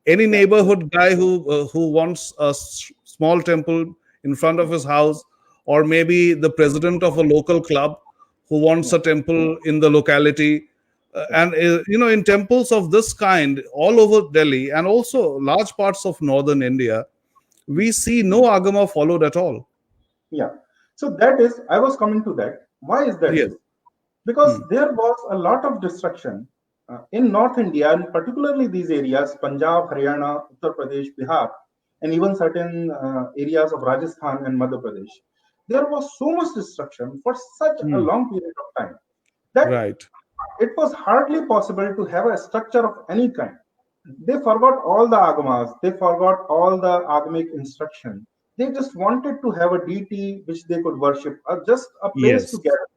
yeah, neighborhood guy who wants a small temple in front of his house, or maybe the president of a local club who wants yeah, a temple in the locality. yeah. And in temples of this kind all over Delhi and also large parts of northern India, we see no agama followed at all. Yeah. So that is, I was coming to that. Why is that Yes. so? Because Hmm. there was a lot of destruction in North India, and particularly these areas, Punjab, Haryana, Uttar Pradesh, Bihar, and even certain areas of Rajasthan and Madhya Pradesh. There was so much destruction for such a Hmm. long period of time that Right. it was hardly possible to have a structure of any kind. They forgot all the agamas, they forgot all the agamic instruction. They just wanted to have a deity which they could worship, or just a place to Yes. gather.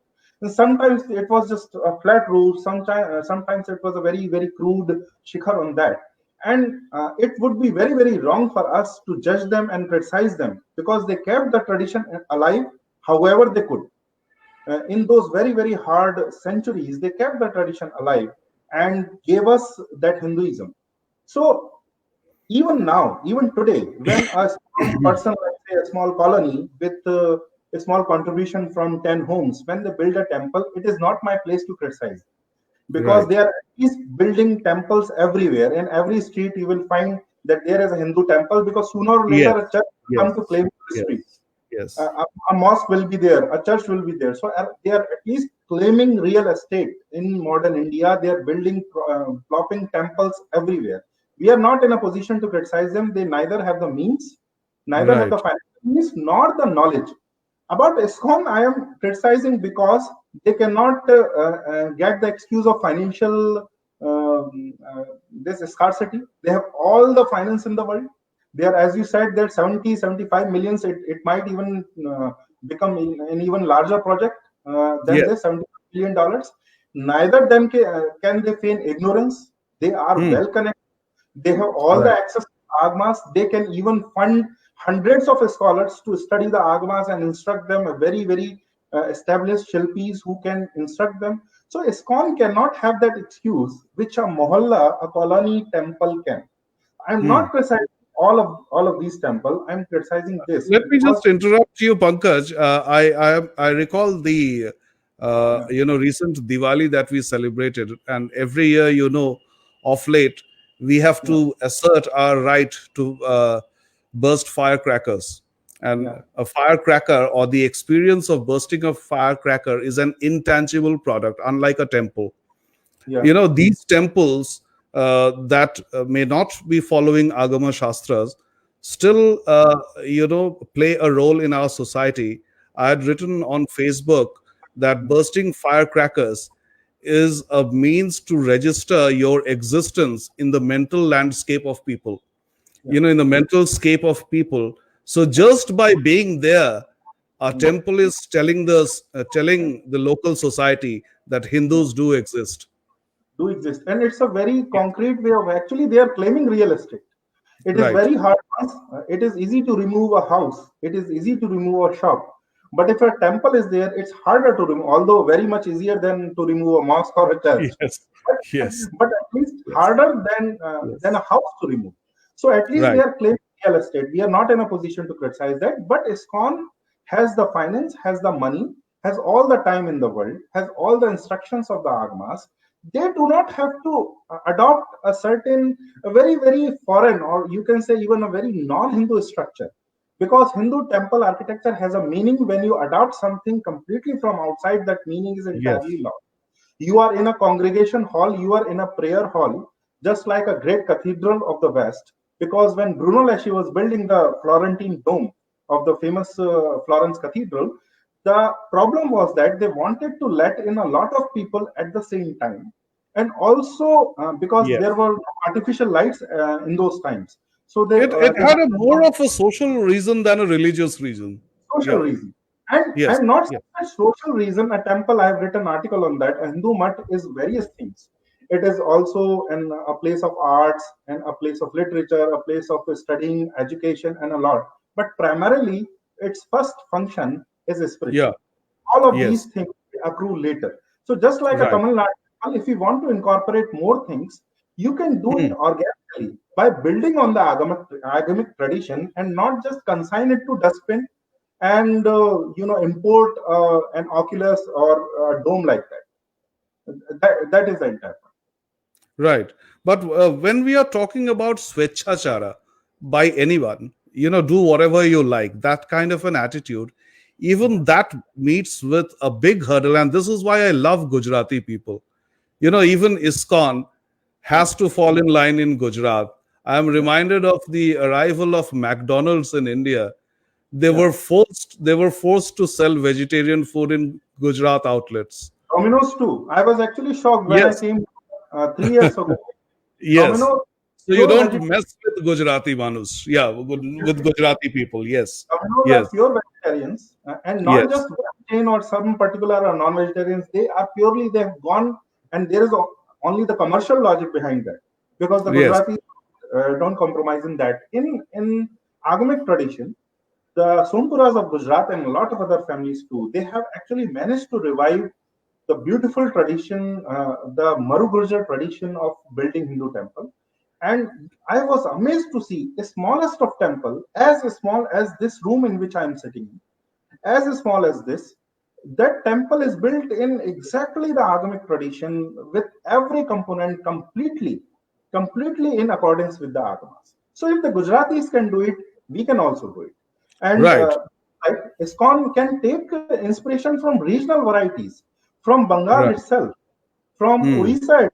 And sometimes it was just a flat roof, sometimes it was a very, very crude shikhar on that. And it would be very, very wrong for us to judge them and criticize them because they kept the tradition alive however they could. In those very, very hard centuries, they kept the tradition alive and gave us that Hinduism. So even now, even today, when a small person, let's say a small colony with a small contribution from 10 homes, when they build a temple, it is not my place to criticize because Right. they are at least building temples everywhere. In every street, you will find that there is a Hindu temple because sooner or later Yes. a church will Yes. come to claim the Yes. street. Yes. A mosque will be there, a church will be there. So they are at least claiming real estate in modern India. They are building, plopping temples everywhere. We are not in a position to criticize them. They neither have the means, neither have the Right. financial means, nor the knowledge. About ISKCON, I am criticizing because they cannot get the excuse of financial this scarcity. They have all the finance in the world. They are, as you said, that 70, 75 millions. It might even become an even larger project than Yes. this $75 million. Neither them can they feign ignorance. They are Hmm. well connected. They have all the Right. access to agmas. They can even fund hundreds of scholars to study the agmas and instruct them, a very, very established shilpis who can instruct them. So ISKCON cannot have that excuse which a mohalla, a colony temple can. I'm Hmm. not criticizing all of these temple. I'm criticizing this Let me because just interrupt you, Pankaj. I recall the yeah, recent Diwali that we celebrated, and every year, of late, we have yeah, to assert our right to burst firecrackers. And yeah, a firecracker, or the experience of bursting a firecracker, is an intangible product, unlike a temple. yeah, These temples that may not be following agama shastras still play a role in our society. I had written on Facebook that bursting firecrackers is a means to register your existence in the mental landscape of people, yeah, in the mental scape of people. So just by being there, our yeah, temple is telling the local society that yeah. Hindus do exist. Do exist, and it's a very concrete way of actually they are claiming real estate. It is Right. very hard. It is easy to remove a house. It is easy to remove a shop. But if a temple is there, it's harder to remove. Although very much easier than to remove a mosque or a church. Yes. But, Yes. but at least Yes. harder than a Yes. house to remove. So at least they Right. are claiming real estate. We are not in a position to criticize that. But ISKCON has the finance, has the money, has all the time in the world, has all the instructions of the agmas. They do not have to adopt a certain, a very, very foreign, or you can say even a very non-Hindu structure. Because Hindu temple architecture has a meaning. When you adopt something completely from outside, that meaning is entirely Yes. lost. You are in a congregation hall, you are in a prayer hall, just like a great cathedral of the West. Because when Bruno Lasci was building the Florentine dome of the famous Florence Cathedral, the problem was that they wanted to let in a lot of people at the same time. and also because Yes. there were artificial lights in those times, so It they had had a more of a social reason than a religious reason. social Yeah. reason. And Yes. not Yeah. such a social reason. A temple, I have written article on that. A Hindu mutt is various things. It is also a place of arts and a place of literature, a place of studying, education, and a lot. But primarily, its first function is Yeah. spiritual. All of these Yes. things accrue later. So just like a Right. Tamil Nadu, if you want to incorporate more things, you can do it Hmm. organically by building on the agamic tradition and not just consign it to dustbin and import an oculus or a dome like that. That is the entire point. Right. But when we are talking about swechachara by anyone, do whatever you like, that kind of an attitude, even that meets with a big hurdle. And this is why I love Gujarati people. Even ISKCON has to fall in line in Gujarat. I am Yeah, reminded of the arrival of McDonald's in India. They yeah. were forced to sell vegetarian food in Gujarat outlets. Domino's too. I was actually shocked when I Yes, came 3 years ago. yes. Domino's So you pure don't vegetarian. mess with Gujarati manus. Yeah, with Gujarati people. Yes, Domino's are yes, pure vegetarians, and not yes, just one chain or some particular non-vegetarians. They are purely they have gone, and there is only the commercial logic behind that, because the yes. Gujarati don't compromise in that. In agamic tradition, the Sompuras of Gujarat and a lot of other families too, they have actually managed to revive the beautiful tradition, the Maru Gurjar tradition of building Hindu temple. And I was amazed to see the smallest of temple, as small as this room in which I am sitting, as small as this. That temple is built in exactly the Agamic tradition with every component completely in accordance with the Agamas. So if the Gujaratis can do it, we can also do it. And Right, like ISKCON can take inspiration from regional varieties, from Bengal right. itself, from Hmm, Odisha itself,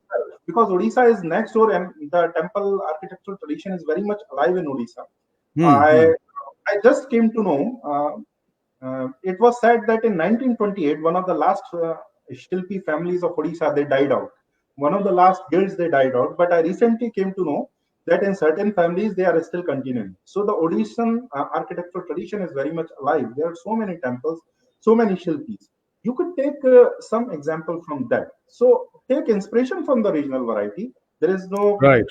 because Odisha is next door and the temple architectural tradition is very much alive in Odisha. hmm, hmm, I I just came to know. It was said that in 1928, one of the last Shilpi families of Odisha they died out. One of the last guilds they died out. But I recently came to know that in certain families they are still continuing. So the Odishan architectural tradition is very much alive. There are so many temples, so many Shilpis. You could take some example from that. So take inspiration from the regional variety. There is no right.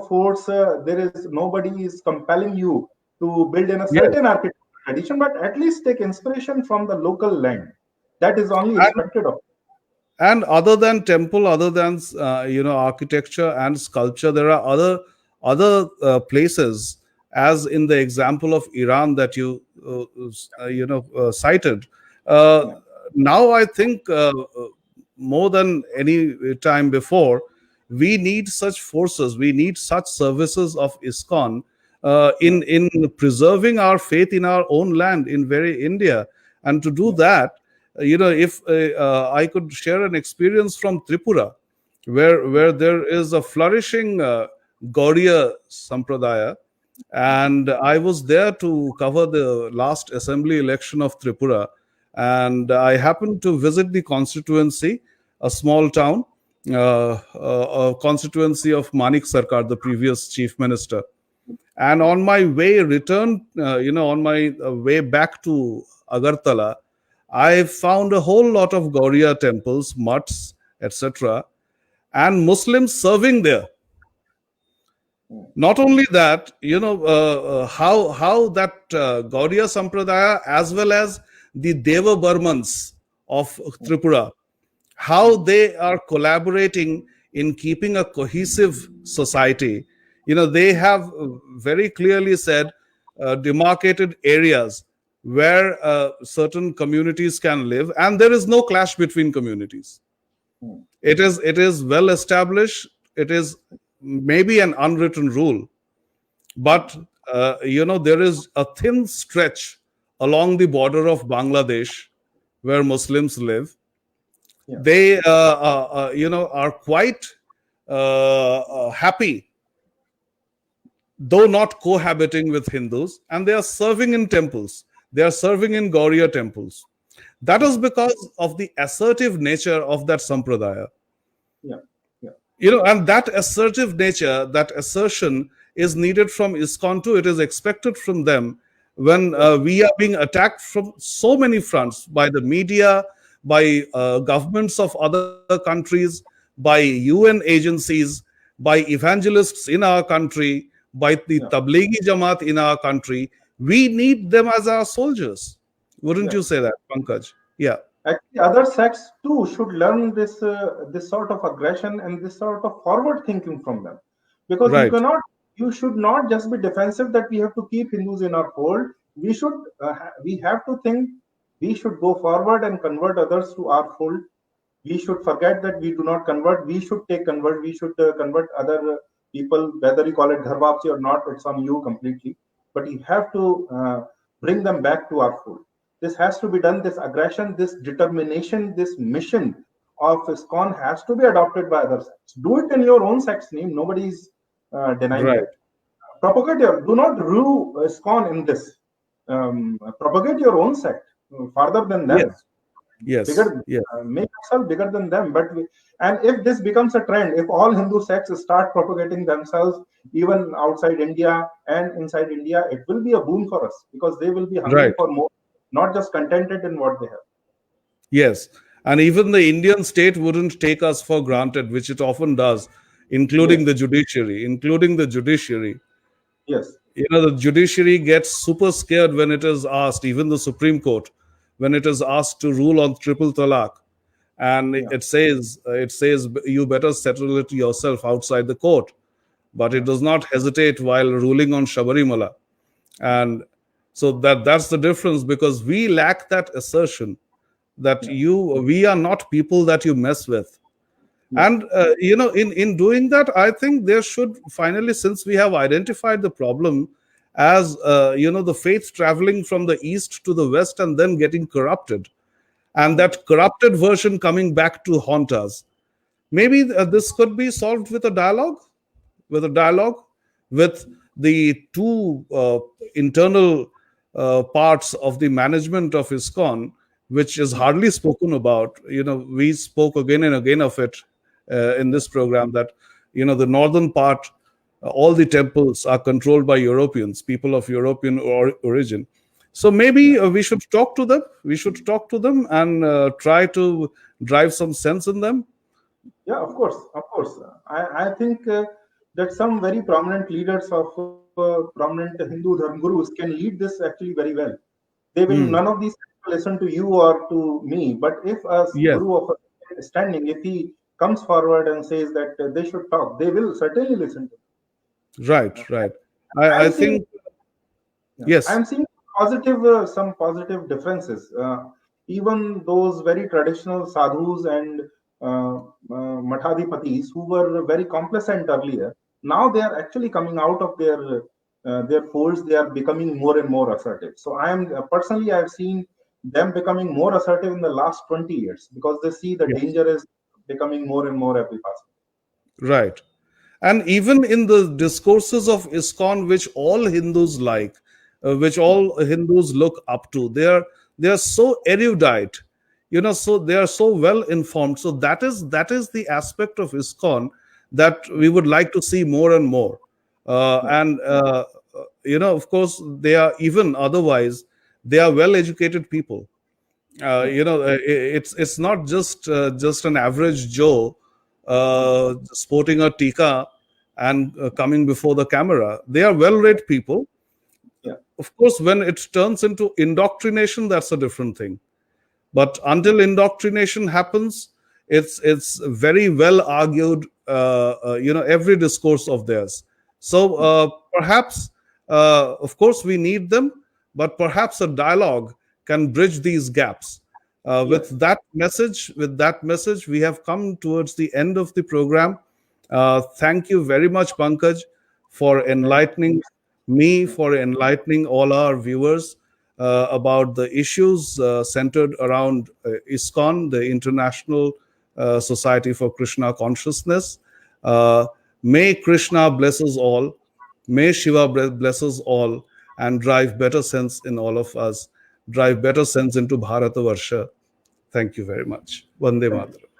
force. There is nobody is compelling you to build in a Yes. certain architecture tradition, but at least take inspiration from the local land. That is only And expected of. other than temple, other than architecture and sculpture, there are other places, as in the example of Iran that you cited. uh, Yeah, Now I think more than any time before, we need such forces, we need such services of ISKCON yeah, in preserving our faith in our own land, in very India. And to do yeah, that, if I could share an experience from Tripura, yeah. where there is a flourishing Gaudiya Sampradaya, and I was there to cover the last assembly election of Tripura, and I happened to visit the constituency, a small town, a constituency of Manik Sarkar, the previous chief minister. And on my way return, on my way back to Agartala, I found a whole lot of Gaudiya temples, mutts, etc., and Muslims serving there. Mm, Not only that, how that Gaudiya Sampradaya, as well as the Deva Burmans of Tripura, how mm, they are collaborating in keeping a cohesive society. They have very clearly said demarcated areas where certain communities can live, and there is no clash between communities. mm, It is well established. It is maybe an unwritten rule, mm. but there is a thin stretch along the border of Bangladesh where Muslims live. Yeah, They are quite happy, though not cohabiting with Hindus, and they are serving in temples. They are serving in Gauriya temples. That yeah, is because of the assertive nature of that sampradaya. yeah, yeah, And that assertive nature, that assertion is needed from ISKCON too. It is expected from them when yes, we are being attacked from so many fronts by the media, by governments of other countries, by UN agencies, by evangelists in our country, by the yeah, Tablighi Jamaat in our country. We need them as our soldiers. Wouldn't yeah. you say that, Pankaj? Yeah, Actually, other sects too should learn this sort of aggression and this sort of forward thinking from them, because right, you should not just be defensive that we have to keep Hindus in our fold. We have to think we should go forward and convert others to our fold. We should forget that we do not convert. We should take convert. We should convert other people, whether you call it dharvapsi or not. It's on you completely. But you have to bring them back to our fold. This has to be done. This aggression, this determination, this mission of ISKCON has to be adopted by other sects. Do it in your own sect's name. Nobody is denying right. that. Propagate your. Do not rule ISKCON in this. Propagate your own sect farther than them, Yes, yes, bigger, yes. make yourself bigger than them. And if this becomes a trend, if all Hindu sects start propagating themselves even outside India and inside India, it will be a boon for us, because they will be hungry Right. for more, not just contented in what they have. Yes. And even the Indian state wouldn't take us for granted, which it often does, including Yes, the judiciary, including the judiciary. yes, The judiciary gets super scared when it is asked, even the Supreme Court, when it is asked to rule on triple talaq. And yeah, it says you better settle it yourself outside the court. But it yeah, does not hesitate while ruling on Shabarimala. And so that's the difference, because we lack that assertion that yeah, we are not people that you mess with. yeah, And in doing that, I think there should finally, since we have identified the problem as the faith traveling from the east to the west and then getting corrupted, and yeah, that corrupted version coming back to haunt us, maybe this could be solved with a dialogue, with a dialogue with the two internal parts of the management of ISKCON, which is yeah, hardly spoken about. We spoke again and again of it in yeah, this program, that the northern part, all the temples are controlled by Europeans, people of European origin. So maybe yeah. we should talk to them. We should talk to them and try to drive some sense in them. Yeah, of course, of course. I think that some very prominent leaders of prominent Hindu Dharma gurus can lead this actually very well. They will, none Hmm. of these will listen to you or to me, but if a Yes, guru of a standing, if he comes forward and says that they should talk, they will certainly listen to right, them. right. I'm I seeing, think yeah, yes, I'm seeing some positive differences. Even those very traditional sadhus and mathadipatis who were very complacent earlier, now they are actually coming out of their folds. They are becoming more and more assertive. So I am personally, I've seen them becoming more assertive in the last 20 years, because they see the yes, danger is becoming more and more every passing. right. And even in the discourses of ISKCON, which all Hindus like, which Yeah, all Hindus look up to, they are so erudite, so they are so well informed. So that is the aspect of ISKCON that we would like to see more and more. yeah, And of course, they are, even otherwise, they are well educated people. yeah, It's not just an average Joe sporting a tika and coming before the camera. They are well yeah, read people. yeah, Of course, when it turns into indoctrination, that's a different thing. But until indoctrination happens, it's very well argued. Every discourse of theirs. So yeah, perhaps, of course, we need them, but perhaps a dialogue can bridge these gaps. yes. With that message, we have come towards the end of the program. Thank you very much, Pankaj, for Thank enlightening me, you. for enlightening all our viewers about the issues centered around ISKCON, the International Society for Krishna Consciousness. Uh, may Krishna bless us all. May Shiva bless us all and drive better sense in all of us, drive better sense into Bharatavarsha. Thank you very much. Vande Thank you. Mataram.